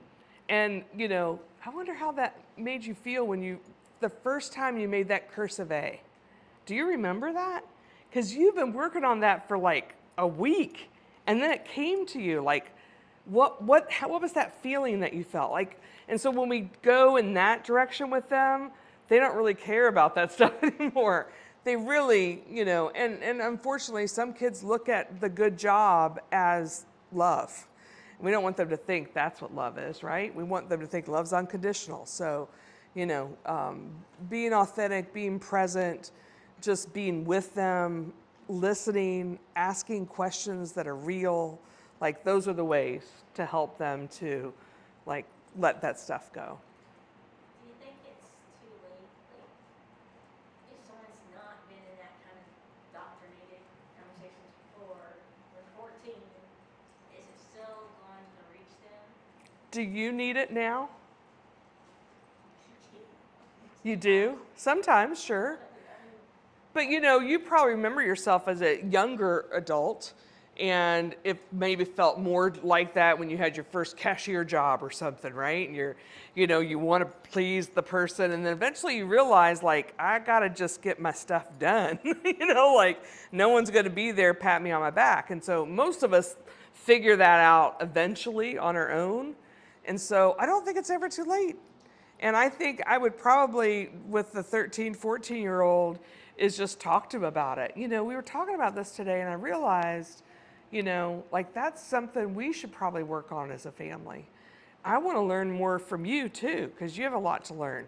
And, you know, I wonder how that made you feel when the first time you made that cursive A. Do you remember that? Because you've been working on that for like a week. And then it came to you, like, what was that feeling that you felt like? And so when we go in that direction with them, they don't really care about that stuff anymore. They really, you know, and unfortunately, some kids look at the good job as love. We don't want them to think that's what love is, right? We want them to think love's unconditional. So, you know, being authentic, being present, just being with them, listening, asking questions that are real, like those are the ways to help them to, like, let that stuff go. Do you think it's too late, like, if someone's not been in that kind of indoctrinated conversations before, they're 14, is it still going to reach them? Do you need it now? You do? Sometimes, sure. But you know, you probably remember yourself as a younger adult, and it maybe felt more like that when you had your first cashier job or something, right? And you want to please the person, and then eventually you realize, like, I gotta just get my stuff done. You know, like, no one's gonna be there pat me on my back. And so most of us figure that out eventually on our own. And so I don't think it's ever too late. And I think I would probably, with the 13, 14-year-old, is just talk to him about it. You know, we were talking about this today, and I realized, you know, like, that's something we should probably work on as a family. I want to learn more from you too, because you have a lot to learn.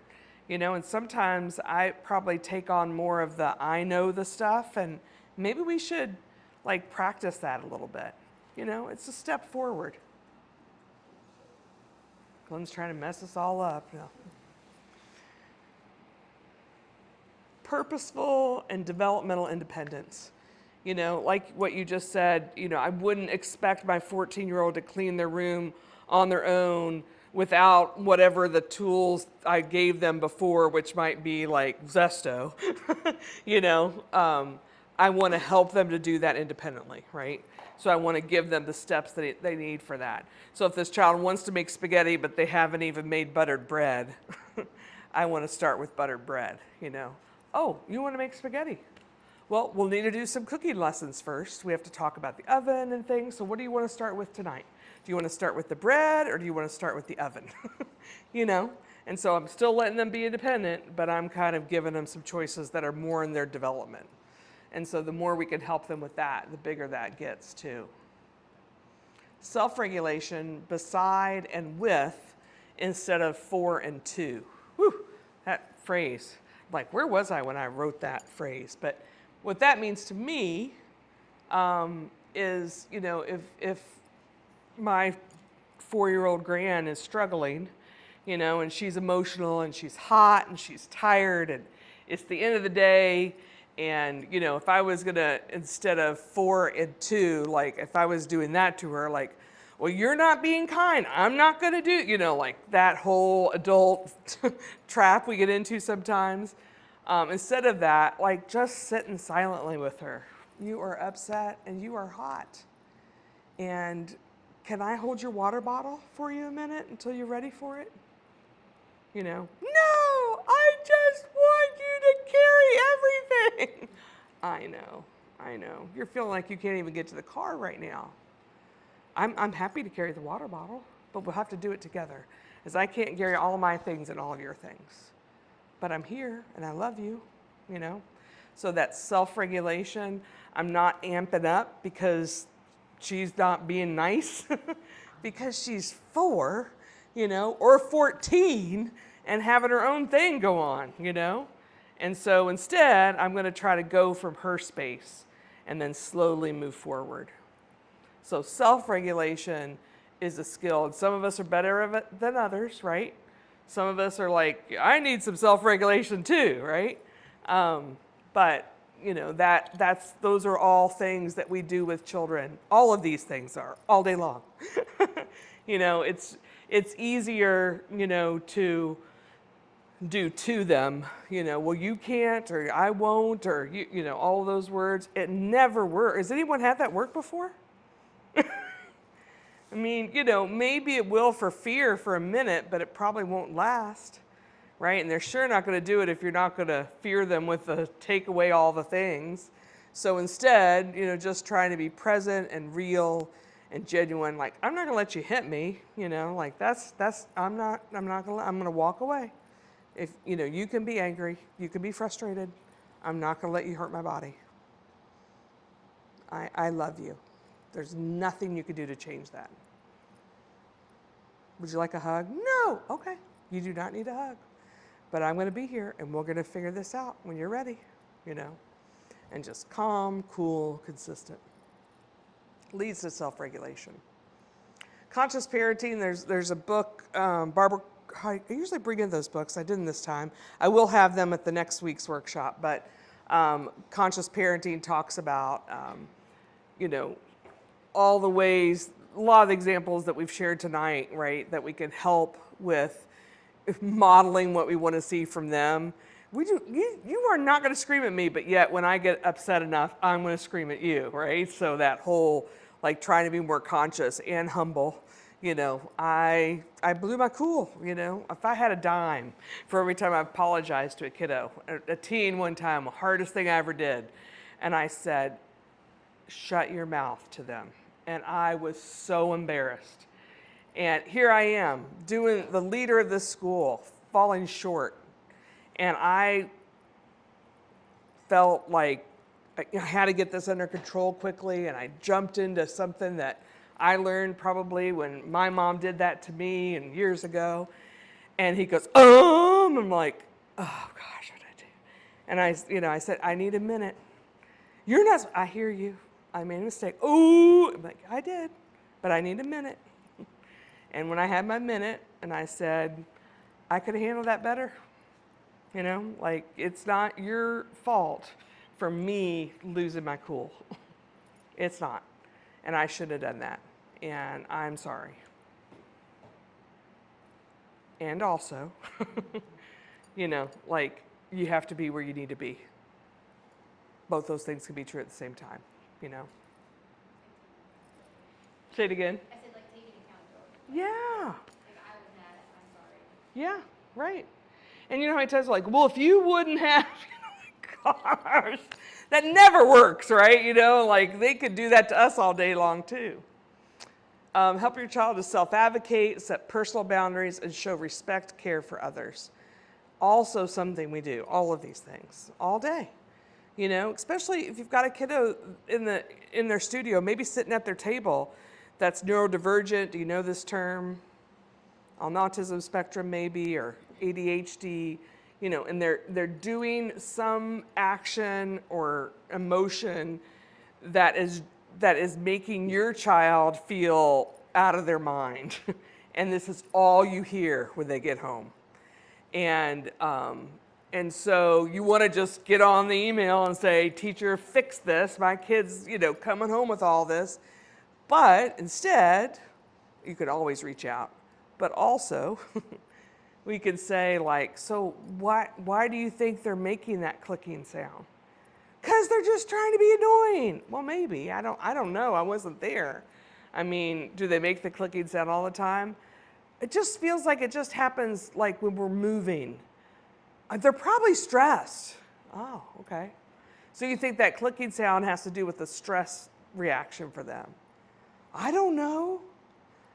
You know, and sometimes I probably take on more of the I know the stuff, and maybe we should, like, practice that a little bit. You know, it's a step forward. Glenn's trying to mess us all up. No. Purposeful and developmental independence. You know, like what you just said, you know, I wouldn't expect my 14-year-old to clean their room on their own without whatever the tools I gave them before, which might be like Zesto. You know, I want to help them to do that independently, right? So I want to give them the steps that they need for that. So if this child wants to make spaghetti, but they haven't even made buttered bread, I want to start with buttered bread, you know. Oh, you want to make spaghetti? Well, we'll need to do some cooking lessons first. We have to talk about the oven and things. So what do you want to start with tonight? Do you want to start with the bread or do you want to start with the oven? You know? And so I'm still letting them be independent, but I'm kind of giving them some choices that are more in their development. And so the more we can help them with that, the bigger that gets too. Self-regulation beside and with instead of for and to. Whew, that phrase. Like, where was I when I wrote that phrase? But what that means to me is, you know, if my 4-year-old Gran is struggling, you know, and she's emotional and she's hot and she's tired and it's the end of the day. And, you know, if I was going to, instead of for and to, like if I was doing that to her, like, well, you're not being kind. I'm not going to do, you know, like that whole adult trap we get into sometimes. Instead of that, like just sitting silently with her. You are upset and you are hot. And can I hold your water bottle for you a minute until you're ready for it? You know, no, I just want you to carry everything. I know. You're feeling like you can't even get to the car right now. I'm happy to carry the water bottle, but we'll have to do it together, as I can't carry all my things and all of your things. But I'm here and I love you, you know. So that self-regulation, I'm not amping up because she's not being nice, because she's 4, you know, or 14 and having her own thing go on, you know. And so instead, I'm going to try to go from her space and then slowly move forward. So self-regulation is a skill, and some of us are better at it than others, right? Some of us are like, I need some self-regulation too, right? But you know, those are all things that we do with children. All of these things are all day long. You know, it's easier, you know, to do to them, you know, well, you can't, or I won't, or you know, all of those words. It never works. Has anyone had that work before? I mean, you know, maybe it will for fear for a minute, but it probably won't last, right? And they're sure not going to do it if you're not going to fear them with the take away all the things. So instead, you know, just trying to be present and real and genuine. Like, I'm not going to let you hit me, you know, like I'm going to walk away. If, you know, you can be angry, you can be frustrated. I'm not going to let you hurt my body. I love you. There's nothing you can do to change that. Would you like a hug? No. Okay. You do not need a hug. But I'm going to be here and we're going to figure this out when you're ready, you know. And just calm, cool, consistent. Leads to self-regulation. Conscious parenting, there's a book, Barbara, I usually bring in those books. I didn't this time. I will have them at the next week's workshop, but conscious parenting talks about, you know, all the ways, a lot of the examples that we've shared tonight, right, that we can help with modeling what we want to see from them. You are not going to scream at me, but yet when I get upset enough, I'm going to scream at you, right? So that whole, like, trying to be more conscious and humble, you know, I blew my cool, you know. If I had a dime for every time I apologized to a kiddo, a teen one time, the hardest thing I ever did, and I said, shut your mouth to them. And I was so embarrassed. And here I am, doing the leader of this school, falling short. And I felt like I had to get this under control quickly, and I jumped into something that I learned probably when my mom did that to me and years ago. And he goes, I'm like, oh gosh, what did I do? And I said, I need a minute. You're not, I hear you. I made a mistake. Oh, I'm like, I did, but I need a minute. And when I had my minute and I said, I could have handled that better. You know, like, it's not your fault for me losing my cool. It's not. And I should have done that. And I'm sorry. And also, you know, like, you have to be where you need to be. both those things can be true at the same time, you know. Say it again. I said, like, taking accountability. Yeah. Like, I was mad, I'm sorry. Yeah, right. And you know how many times like, well, if you wouldn't have, gosh, that never works, right? You know, like they could do that to us all day long too. Help your child to self-advocate, set personal boundaries, and show respect, care for others. Also something we do, all of these things, all day. You know, especially if you've got a kiddo in their studio, maybe sitting at their table that's neurodivergent. Do you know this term? On the autism spectrum maybe, or ADHD, you know, and they're doing some action or emotion that is making your child feel out of their mind. And this is all you hear when they get home. And so you want to just get on the email and say, teacher, fix this. My kid's, you know, coming home with all this. But instead, you could always reach out. But also, we could say like, so why do you think they're making that clicking sound? Because they're just trying to be annoying. Well, maybe. I don't know. I wasn't there. I mean, do they make the clicking sound all the time? It just feels like it just happens like when we're moving. They're probably stressed. Oh, okay. So you think that clicking sound has to do with the stress reaction for them? I don't know.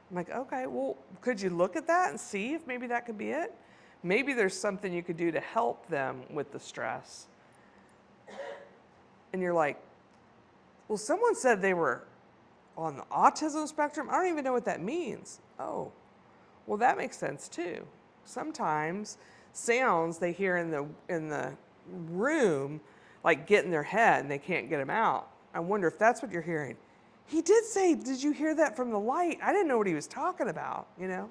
I'm like, okay, well, could you look at that and see if maybe that could be it? Maybe there's something you could do to help them with the stress. And you're like, well, someone said they were on the autism spectrum. I don't even know what that means. Oh, well, that makes sense too. Sometimes sounds they hear in the room like get in their head and they can't get them out. I wonder if that's what you're hearing. He did say, did you hear that from the light? I didn't know what he was talking about, you know?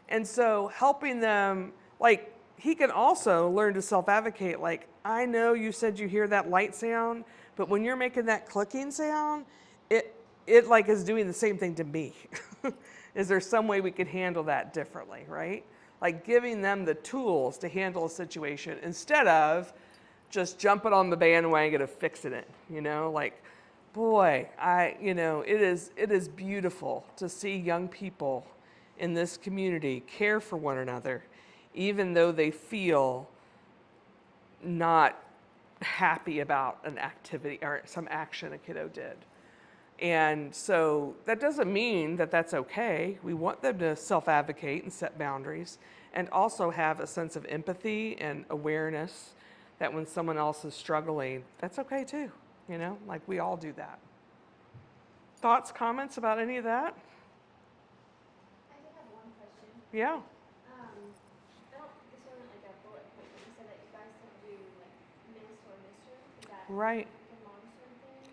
And so helping them, like, he can also learn to self-advocate, like, I know you said you hear that light sound, but when you're making that clicking sound, it like is doing the same thing to me. Is there some way we could handle that differently, right? Like giving them the tools to handle a situation instead of just jumping on the bandwagon of fixing it, you know? Like, boy, it is beautiful to see young people in this community care for one another, even though they feel not happy about an activity or some action a kiddo did. And so that doesn't mean that that's okay. We want them to self-advocate and set boundaries and also have a sense of empathy and awareness that when someone else is struggling, that's okay too. You know, like we all do that. Thoughts, comments about any of that? I did have one question. Yeah. I don't, this wasn't like a bullet point, but you said that you guys don't do like Montessori mystery. Is that Right. like a Montessori thing?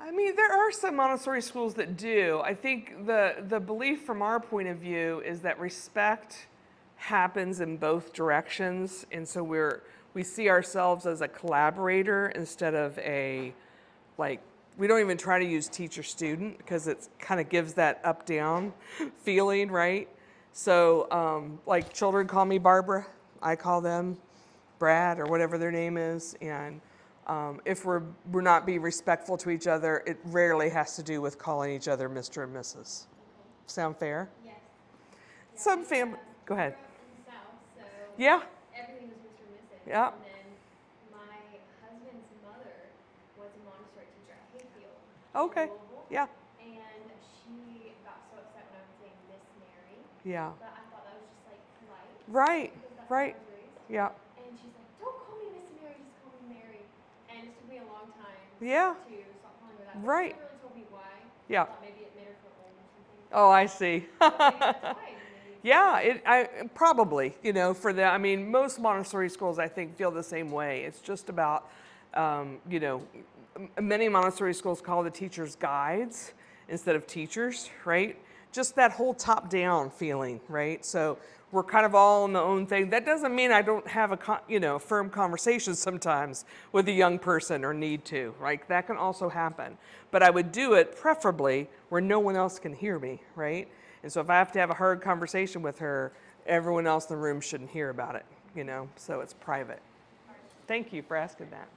Or? I mean, there are some Montessori schools that do. I think the belief from our point of view is that respect happens in both directions. And so we see ourselves as a collaborator instead of we don't even try to use teacher-student because it kind of gives that up-down feeling, right? So like children call me Barbara, I call them Brad or whatever their name is. And if we're not being respectful to each other, it rarely has to do with calling each other Mr. and Mrs. Sound fair? Yes. Some family, go ahead. I grew up in the South, so Yeah, everything was Mr. and Mrs. Yeah. And then my husband's mother was a Montessori teacher at Hayfield. in okay, Louisville. yeah, And she got so upset when I was saying Miss Mary, yeah, but I thought that was just like polite. right, Because that's right, how I was raised. yeah, And she's like, don't call me Miss Mary, just call me Mary. And it took me a long time yeah, to stop calling her that. But Right. She never really told me why. yeah. I thought maybe it made her feel old or something. Oh, I see. But maybe that's why. Maybe. Yeah, probably, for the, I mean, most Montessori schools, I think, feel the same way. It's just about, many Montessori schools call the teachers guides instead of teachers, right? Just that whole top-down feeling, right? So we're kind of all in the own thing. That doesn't mean I don't have a firm conversation sometimes with a young person or need to, right? That can also happen. But I would do it preferably where no one else can hear me, right? And so if I have to have a hard conversation with her, everyone else in the room shouldn't hear about it, so it's private. Thank you for asking that.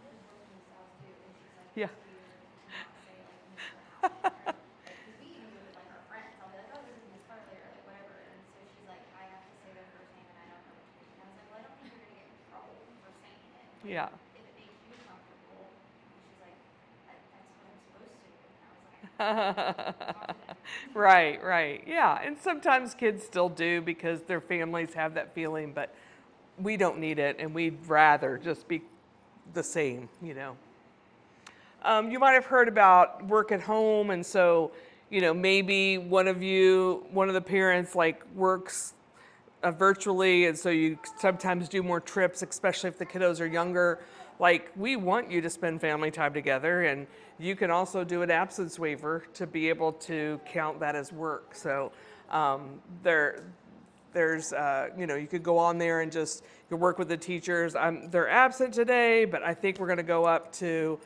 Yeah. it's weird to not say like Mr. Allen or like because we even do it with like our friends. I'll be like, oh, this is Miss Carly or like whatever, and so she's like, I have to say their first name and I don't know what to do. And I was like, well, I don't think you're gonna get in trouble for saying it. Like, Yeah. if it makes you comfortable. And she's like, that's what I'm supposed to. And I was like, talk to them. Right, right. Yeah. And sometimes kids still do because their families have that feeling, but we don't need it and we'd rather just be the same, you know. You might have heard about work at home, and so, you know, maybe one of the parents like works virtually, and so you sometimes do more trips, especially if the kiddos are younger. Like, we want you to spend family time together, and you can also do an absence waiver to be able to count that as work. So there's you know, you could go on there and just you could work with the teachers. They're absent today, but I think we're going to go up to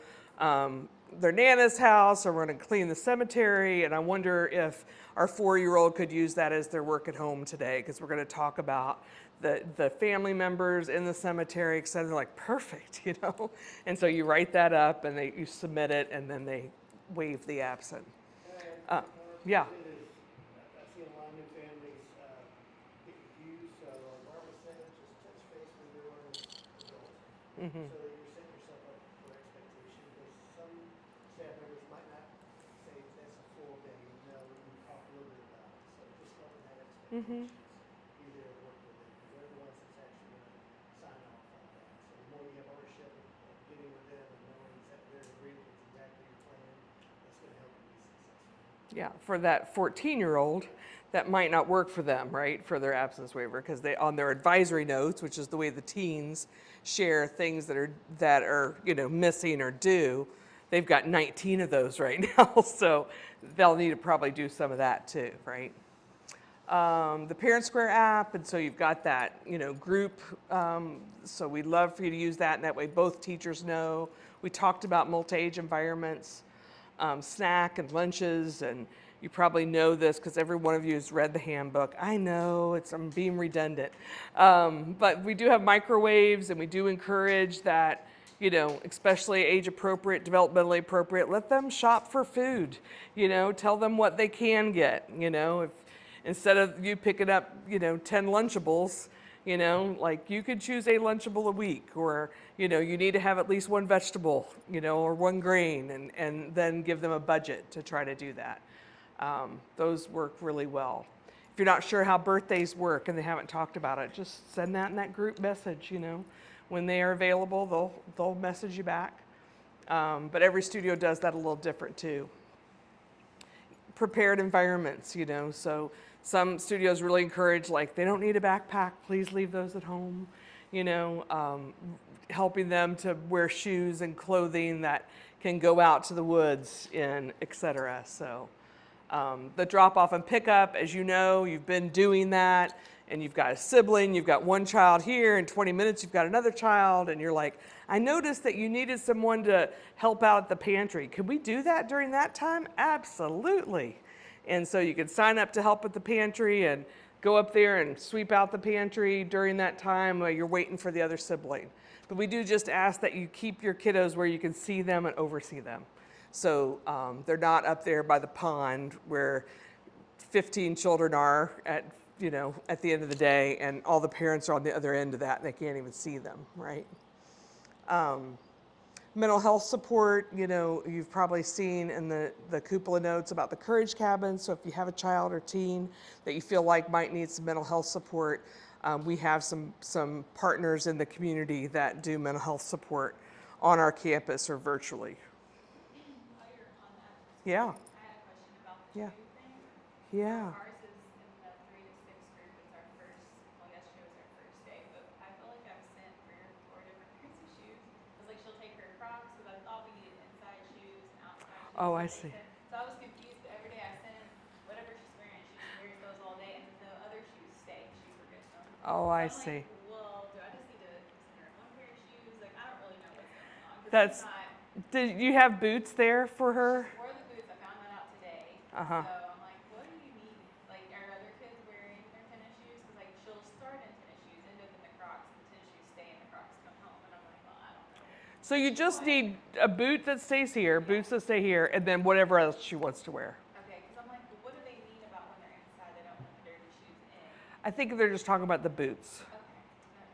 their nana's house, or we're going to clean the cemetery, and I wonder if our 4-year-old could use that as their work at home today, because we're going to talk about the family members in the cemetery, et cetera. They're like, perfect, you know. And so you write that up and you submit it, and then they waive the absent. And Yeah. it is, I've seen a lot of new families get confused, so like Barbara said, just touch base when you're learning adults. Mm-hmm. So that you're setting yourself up for expectation, because some staff members might not say that's a full day, even though we can talk a little bit about it. So just let them have Mm-hmm. expectations, be there to work with them, because they're the ones that's actually going to sign off on that. So the more you have ownership of getting with them and knowing that they're in agreement with exactly your plan, that's going to help you be successful. Yeah, for that 14-year-old, that might not work for them, right, for their absence waiver, because they on their advisory notes, which is the way the teens share things that are you know missing or due, they've got 19 of those right now, so they'll need to probably do some of that too, right? The Parent Square app, and so you've got that, you know, group. So we'd love for you to use that, and that way both teachers know. We talked about multi-age environments, snack and lunches, and you probably know this because every one of you has read the handbook. I know I'm being redundant, but we do have microwaves, and we do encourage that. You know, especially age appropriate, developmentally appropriate. Let them shop for food. You know, tell them what they can get. You know, if instead of you picking up, you know, 10 Lunchables, you know, like you could choose a Lunchable a week, or, you know, you need to have at least one vegetable, you know, or one grain, and then give them a budget to try to do that. Those work really well. If you're not sure how birthdays work and they haven't talked about it, just send that in that group message, you know. When they are available, they'll message you back. But every studio does that a little different too. Prepared environments, you know, so some studios really encourage, like, they don't need a backpack, please leave those at home, you know, helping them to wear shoes and clothing that can go out to the woods in, et cetera. So the drop off and pickup, as you know, you've been doing that, and you've got a sibling, you've got one child here, in 20 minutes you've got another child, and you're like, I noticed that you needed someone to help out at the pantry. Could we do that during that time? Absolutely. And so you could sign up to help at the pantry and go up there and sweep out the pantry during that time while you're waiting for the other sibling. But we do just ask that you keep your kiddos where you can see them and oversee them. So they're not up there by the pond where 15 children are at, you know, at the end of the day, and all the parents are on the other end of that and they can't even see them, right? Mental health support, you know, you've probably seen in the cupola notes about the Courage Cabin. So if you have a child or teen that you feel like might need some mental health support, we have some partners in the community that do mental health support on our campus or virtually. While you're on that, Yeah, I had a question about the yeah, shoe thing. yeah. So ours is in the 3 to 6 group. It's our first, well, yesterday was our first day, but I feel like I've sent 3 or 4 different pairs of shoes. Cause like she'll take her Crocs, because I thought we needed inside shoes and outside shoes. Oh, So I they see. said, so I was confused, but every day I send whatever she's wearing, she just wears those all day, and then the other shoes stay. She forgets them. Oh, So I I'm see. like, well, do I just need to send her one pair of shoes? Like, I don't really know what's going on. Cause That's, she's not. did you have boots there for her? She wore the boots. I found that out today. Uh-huh. So I'm like, what do you need? Like, are other kids wearing their tennis shoes? Because like she'll start in tennis shoes, end up in the Crocs, and the tennis shoes stay in the Crocs, come home, and I'm like, well, I don't know. So you just need a boot that stays here, boots that stay here, and then whatever else she wants to wear. Okay, because I'm like, well, what do they mean about when they're inside? They don't want the dirty shoes in. I think they're just talking about the boots. Okay. That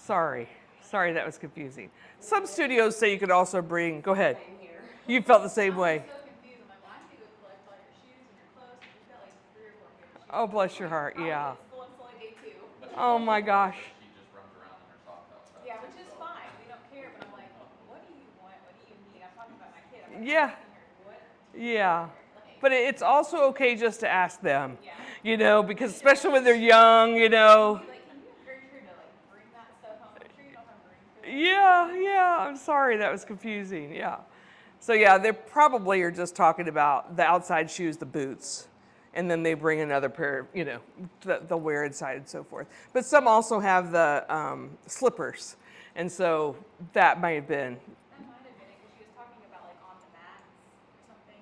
makes sense. Sorry that was confusing. Some studios say you could also bring, go ahead. Same here. You felt the same way. I'm so confused. I'm like, why don't you go collect all your shoes and your clothes? And you've got like 3 or 4 pairs of shoes. Oh, bless your heart, Oh, yeah. it's only day 2. Oh my gosh. She just runs around in her socks outside. Yeah, which is fine. We don't care. But I'm like, what do you want? What do you need? I'm talking about my kid. I'm like, Yeah. asking her, what? Yeah. Like, But it's also okay just to ask them, yeah. you know, because especially when they're young, you know. Like, can you encourage her to like bring that stuff home? I'm sure you don't have room for it. Yeah, I'm sorry that was confusing, yeah. So yeah, they probably are just talking about the outside shoes, the boots, and then they bring another pair, you know, that they'll wear inside and so forth. But some also have the slippers, and so that might have been. That might have been it because she was talking about like on the mats or something.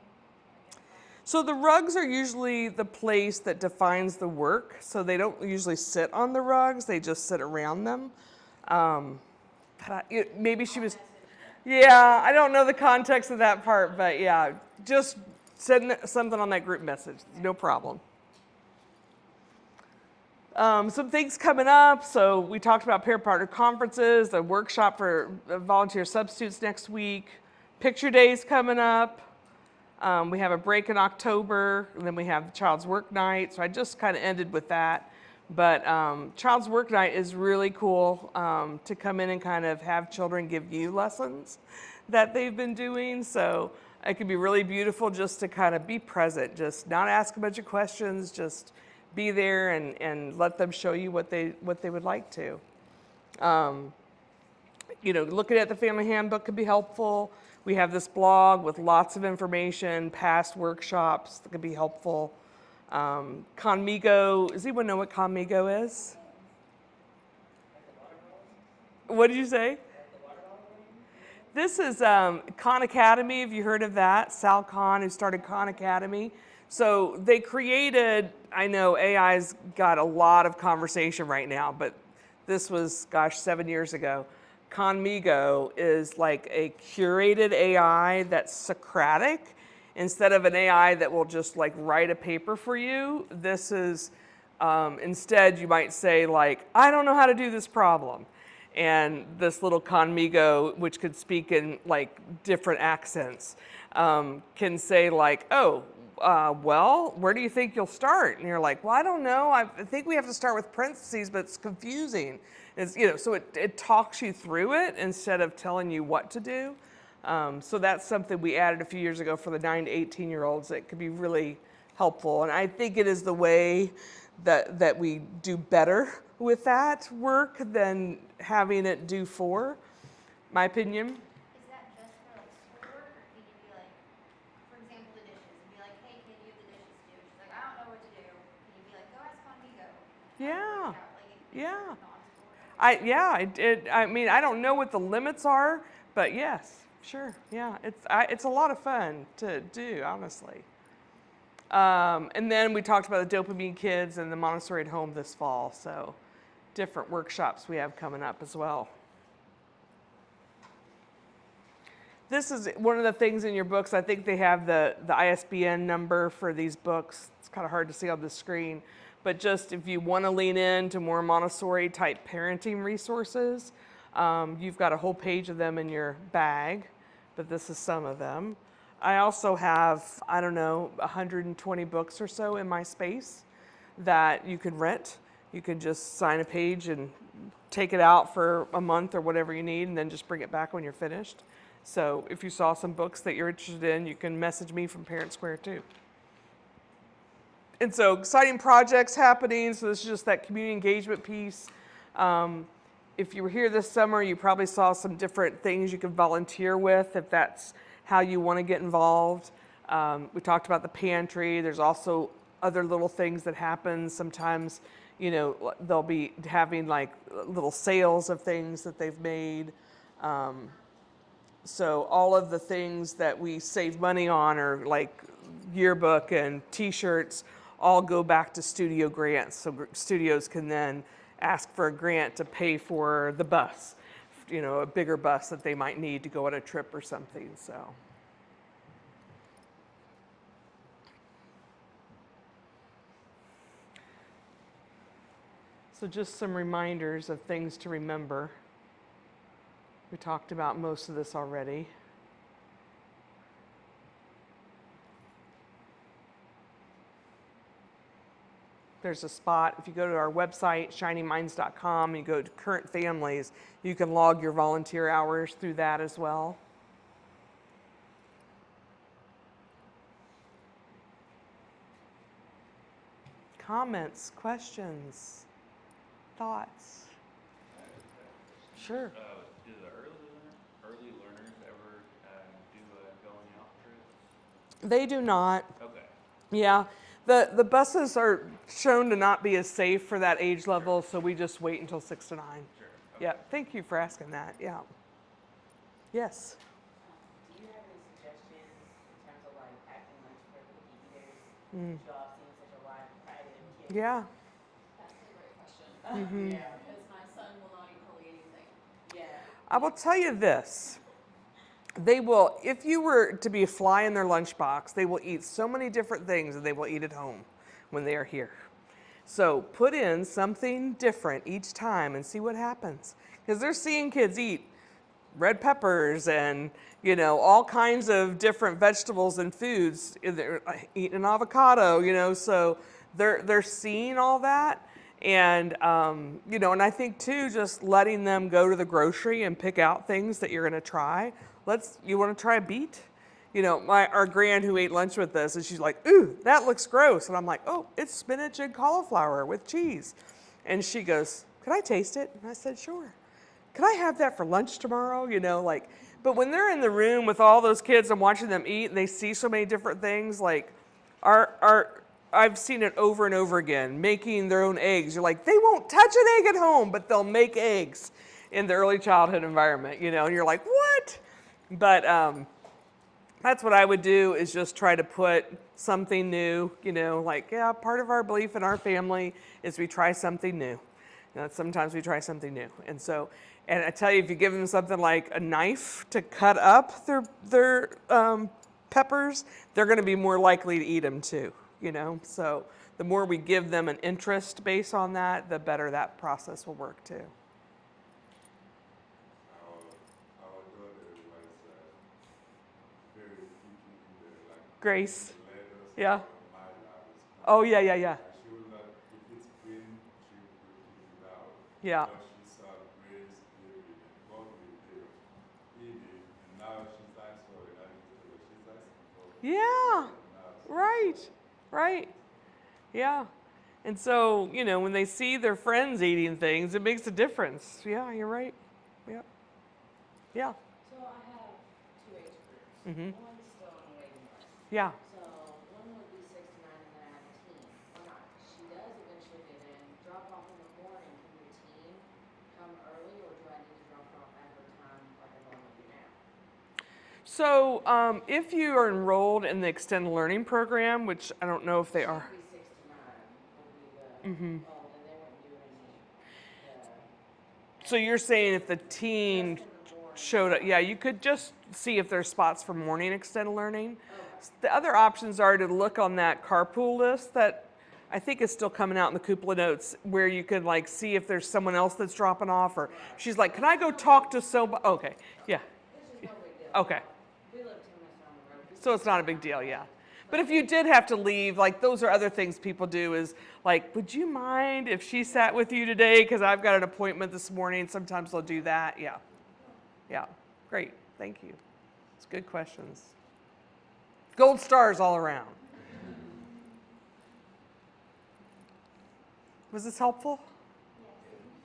Like inside. So the rugs are usually the place that defines the work. So they don't usually sit on the rugs; they just sit around them. Maybe she was. Yeah, I don't know the context of that part, but yeah, just send something on that group message. No problem. Some things coming up. So we talked about parent partner conferences, the workshop for volunteer substitutes next week, picture days coming up. We have a break in October, and then we have the child's work night. So I just kind of ended with that. But child's work night is really cool to come in and kind of have children give you lessons that they've been doing. So it can be really beautiful just to kind of be present, just not ask a bunch of questions, just be there and let them show you what they would like to. You know, looking at the family handbook could be helpful. We have this blog with lots of information, past workshops that could be helpful. Conmigo, does anyone know what Conmigo is? What did you say? This is Khan Academy. Have you heard of that? Sal Khan, who started Khan Academy. So they created, I know AI's got a lot of conversation right now, but this was, 7 years ago. Conmigo is like a curated AI that's Socratic. Instead of an AI that will just like write a paper for you, this is, instead you might say like, I don't know how to do this problem. And this little Conmigo, which could speak in like different accents, can say like, oh, well, where do you think you'll start? And you're like, well, I don't know. I think we have to start with parentheses, but it's confusing. It's, you know, so it talks you through it instead of telling you what to do. So that's something we added a few years ago for the 9 to 18-year-olds that could be really helpful. And I think it is the way that we do better with that work than having it do for, my opinion. Is that just for like schoolwork, or can you be like, for example, the dishes, and be like, hey, can you have the dishes to do? She's like, I don't know what to do. Can you be like, go ask Conmigo? Yeah. Like, Yeah. non-schoolwork. I mean, I don't know what the limits are, but yes, sure, yeah, it's a lot of fun to do, honestly. And then we talked about the Dopamine Kids and the Montessori at Home this fall, so different workshops we have coming up as well. This is one of the things in your books. I think they have the ISBN number for these books. It's kind of hard to see on the screen. But just if you want to lean into more Montessori type parenting resources, you've got a whole page of them in your bag, but this is some of them. I also have, 120 books or so in my space that you can rent. You can just sign a page and take it out for a month or whatever you need and then just bring it back when you're finished. So if you saw some books that you're interested in, you can message me from Parent Square too. And so exciting projects happening. So this is just that community engagement piece. If you were here this summer, you probably saw some different things you could volunteer with if that's how you want to get involved. We talked about the pantry. There's also other little things that happen. Sometimes, they'll be having like little sales of things that they've made. So all of the things that we save money on are like yearbook and t-shirts all go back to studio grants. So studios can then ask for a grant to pay for the bus, a bigger bus that they might need to go on a trip or something. So just some reminders of things to remember. We talked about most of this already. There's a spot, if you go to our website, shinyminds.com, you go to current families, you can log your volunteer hours through that as well. Comments, questions, thoughts? Sure. Do the early learners ever do a going out trip? They do not. Okay. Yeah. The buses are shown to not be as safe for that age level, so we just wait until 6 to 9. Sure. Okay. Yeah. Thank you for asking that. Yeah. Yes. Do you have any suggestions in terms of like packing lunch for the eaters? You all seem such a wide variety of kids. Yeah. That's a great question. Yeah. Because my son will not eat hardly anything. Yeah. I will tell you this. They will, if you were to be a fly in their lunchbox, they will eat so many different things that they will eat at home when they are here. So put in something different each time and see what happens. Because they're seeing kids eat red peppers and, all kinds of different vegetables and foods. They're eating an avocado, so they're seeing all that. And, and I think too, just letting them go to the grocery and pick out things that you're going to try. You want to try a beet? Our grand who ate lunch with us, and she's like, ooh, that looks gross. And I'm like, oh, it's spinach and cauliflower with cheese. And she goes, could I taste it? And I said, sure. Could I have that for lunch tomorrow? But when they're in the room with all those kids and watching them eat and they see so many different things, I've seen it over and over again, making their own eggs. You're like, they won't touch an egg at home, but they'll make eggs in the early childhood environment, and you're like, what? But that's what I would do, is just try to put something new, part of our belief in our family is we try something new. Sometimes we try something new. And I tell you, if you give them something like a knife to cut up their peppers, they're going to be more likely to eat them too. So the more we give them an interest based on that, the better that process will work too. Our daughter was very picky in the Grace. the letters. Yeah. My lab is Oh, yeah. She will not, if it's green, she will pick it out. Yeah. But she saw Grace David and both of them eating, and now she's asking for it. I need to tell her she's asking for it. Yeah. Now, Right. Yeah. And so, when they see their friends eating things, it makes a difference. Yeah, you're right. Yep. Yeah. So I have two age groups. Mhm. One's still on the waiting list. Yeah. So one would be 6 to 9 and then I have a teen. Or not. She does eventually get in. Drop off in the morning. Can the teen come early, or do I need to drop off at her time like I normally do now? So, if you are enrolled in the extended learning program, which I don't know if they are. Should be 6 to 9 would be the, oh, then they wouldn't do any, So you're saying if the teen just in the morning. showed up, yeah, you could just see if there's spots for morning extended learning. The other options are to look on that carpool list that I think is still coming out in the cupola notes, where you could see if there's someone else that's dropping off, or she's like, can I go talk to okay, yeah, This is no big deal. okay. We live 2 minutes down the road. So it's not a big deal, yeah. But if you did have to leave, those are other things people do, is would you mind if she sat with you today because I've got an appointment this morning? Sometimes they'll do that, yeah. Yeah, great, thank you. It's good questions. Gold stars all around. Was this helpful?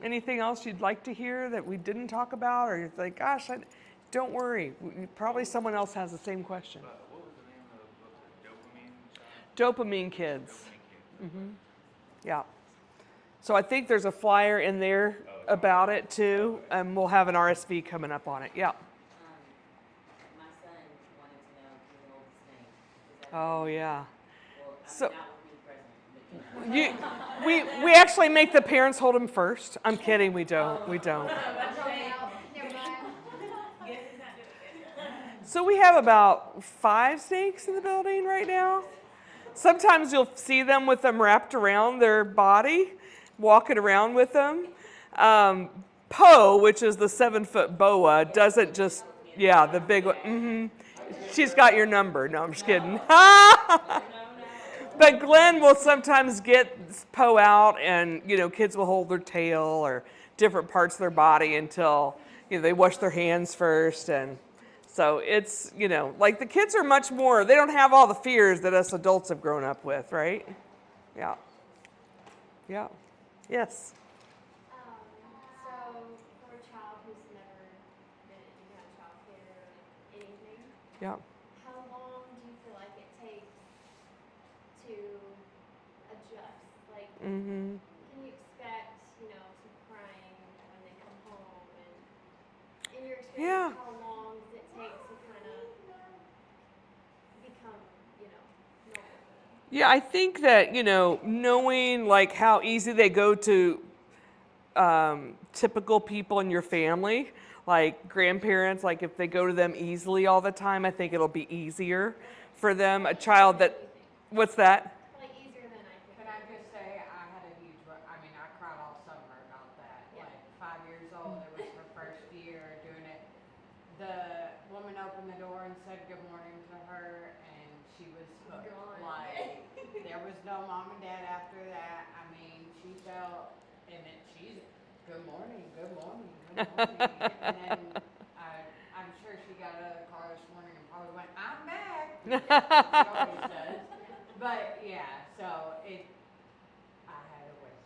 Anything else you'd like to hear that we didn't talk about, or you're like, gosh, don't worry, probably someone else has the same question. What was the name of the book? Dopamine Kids. Dopamine Kids. Yeah. So I think there's a flyer in there about it too, and we'll have an RSV coming up on it. Yeah. My son wanted to know his oldest name. Is that Oh yeah. well, So not with me present, but we actually make the parents hold them first. I'm kidding. We don't. No, So we have about 5 snakes in the building right now. Sometimes you'll see them with them wrapped around their body, walking around with them. Poe, which is the 7-foot boa, doesn't just, yeah, the big one. She's got your number. No, I'm just kidding. But Glenn will sometimes get Poe out, and kids will hold their tail or different parts of their body until they wash their hands first, and so it's like the kids are much more. They don't have all the fears that us adults have grown up with, right? Yeah. Yeah. Yes. So for a child who's never been in any kind of childcare or like anything, Yeah. how long do you feel like it takes to adjust? Like, Mhm. can you expect, some crying when they come home? And in your Yeah. experience, how long does it take to kind of become, normal for them? Yeah, I think that knowing like how easy they go to typical people in your family, like grandparents, like if they go to them easily all the time, I think it'll be easier for them. A child that, what's that? Probably easier than I could. Can I just say, I had a huge, I cried all summer about that. Yeah. Like 5 years old, it was her first year doing it. The woman opened the door and said good morning to her, and she was hooked. Gone. Like, there was no mom and dad after that. I mean, she felt, and then she's, good morning, good morning, good morning. And then I'm sure she got out of the car this morning and probably went, I'm back. She always does. But yeah, so I had to wait.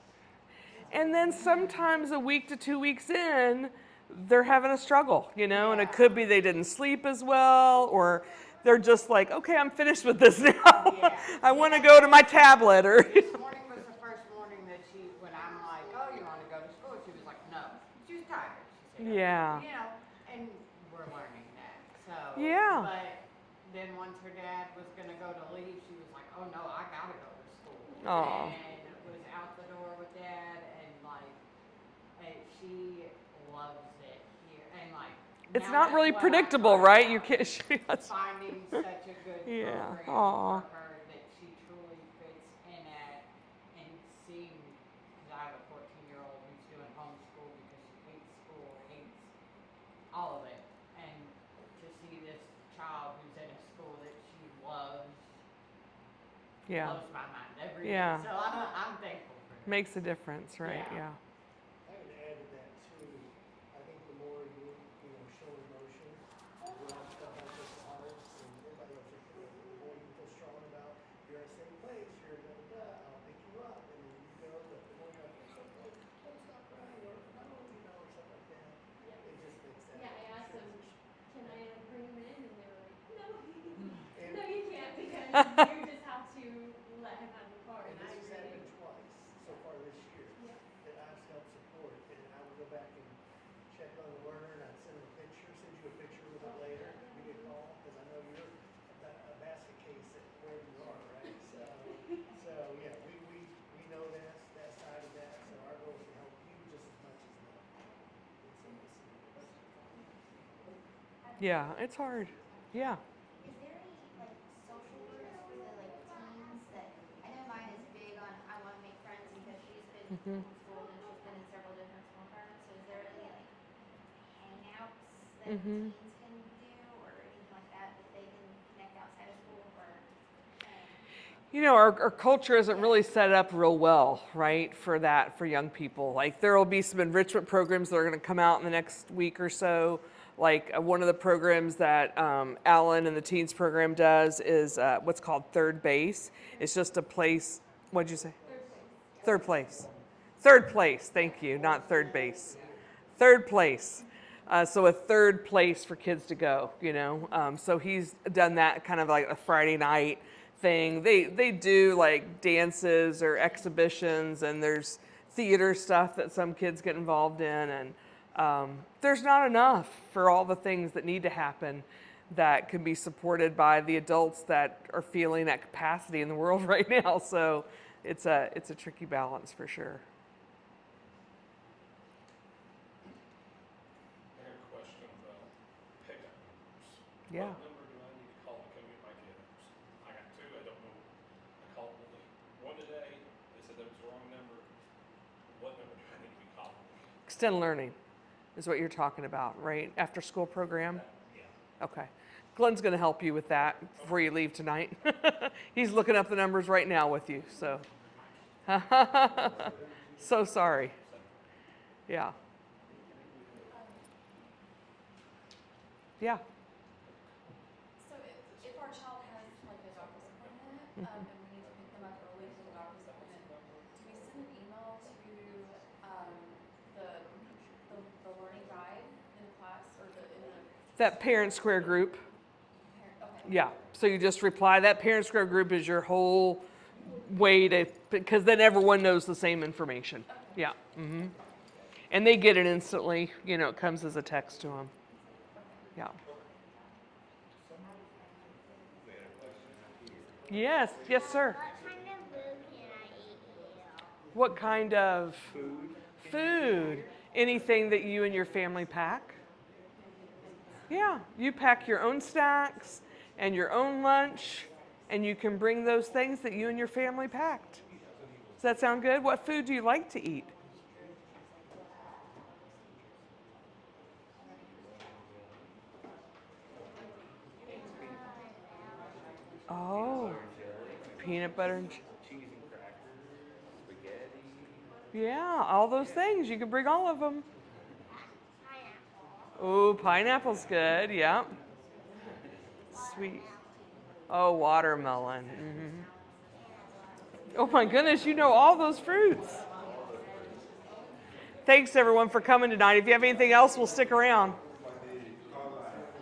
And then sometimes a week to 2 weeks in, they're having a struggle, and it Yeah. could be they didn't sleep as well, or they're just like, okay, I'm finished with this now. Yeah. I want to go to my tablet, or This morning was the first morning that when I'm like, oh, you want to go to school? She was like, no. She was tired. She said, Yeah. and we're learning that. So, Yeah. But then once her dad was going to go to leave, she was like, oh, no, I got to go to school. Aw. And was out the door with dad, and she loves it here. And It's now not that's really what I predictable, find right? out. You can't. Finding such a good Yeah. program Aw. for her that she truly fits in at, and seeing, because I have a 14-year-old who's doing homeschool because she hates school, hates all of it, and to see this child who's in a school that she loves Yeah. blows my mind every Yeah. day. So I'm thankful for that. Makes a difference, right? Yeah. Yeah. I would add to that too. I think the more you show emotion, around stuff like this arts and everybody else, the more you feel strong about you're in the same place, you're da da da, I'll pick you up, and then you go. The more you're like, it's okay, don't stop crying, or no, or something like that. Yeah. It just makes that. Yeah, I asked them, transition. can I bring him in? And they were like, no. And, No, you can't, because you just have to let him have the car. and And I this has agree. happened twice so far this year. Yeah. That I've helped support, and I would go back and check on the learner, and I'd send you a picture with it later, give you a call, because I know you're a basket case at where you are, right? So yeah, we know that side of that, so our goal is to help you just as much as them. Yeah. It's hard. Yeah. Is there any like social groups for the teens that I know mine is big on I want to make friends because she's been homeschooled and she's been in several different school environments. So is there any hangouts that teens can do or anything like that they can connect outside of school or Our culture isn't really set up real well, right, for that, for young people. Like, there will be some enrichment programs that are going to come out in the next week or so. Like, one of the programs that Alan and the Teens program does is what's called Third Base. It's just a place, what'd you say? Third place. Third place, thank you, not third base. Third place. So a third place for kids to go, So he's done that kind of like a Friday night thing. They do like dances or exhibitions, and there's theater stuff that some kids get involved in, and there's not enough for all the things that need to happen that can be supported by the adults that are feeling that capacity in the world right now. So it's a tricky balance for sure. I got a question about pickup groups. Yeah. What number do I need to call to come get my kiddos? I got two, I don't know. I called one today, they said that was the wrong number. What number do I need to be calling? Extended learning is what you're talking about, right? After school program? Yeah. Okay. Glenn's going to help you with that before you leave tonight. He's looking up the numbers right now with you, so. So sorry. Yeah. Yeah. So if our child has like a doctor's appointment, and we need to pick them up early for the doctor's appointment, do we send an email to the learning guide in the class or in the That parent square group. parent? Okay. Yeah. So you just reply. That parent square group is your whole way to, because then everyone knows the same information. Yeah. And they get it instantly. You know, it comes as a text to them. Yeah. Yes. Yes, sir. What kind of food can I eat here? What kind of food? Anything that you and your family pack? Yeah, you pack your own snacks and your own lunch, and you can bring those things that you and your family packed. Does that sound good? What food do you like to eat? Oh, peanut butter and Cheese and crackers, spaghetti. yeah, all those things. You can bring all of them. Pineapple. Oh, pineapple's good. Yeah. Sweet. Oh, watermelon. Oh my goodness, you know all those fruits. Thanks everyone for coming tonight. If you have anything else, we'll stick around.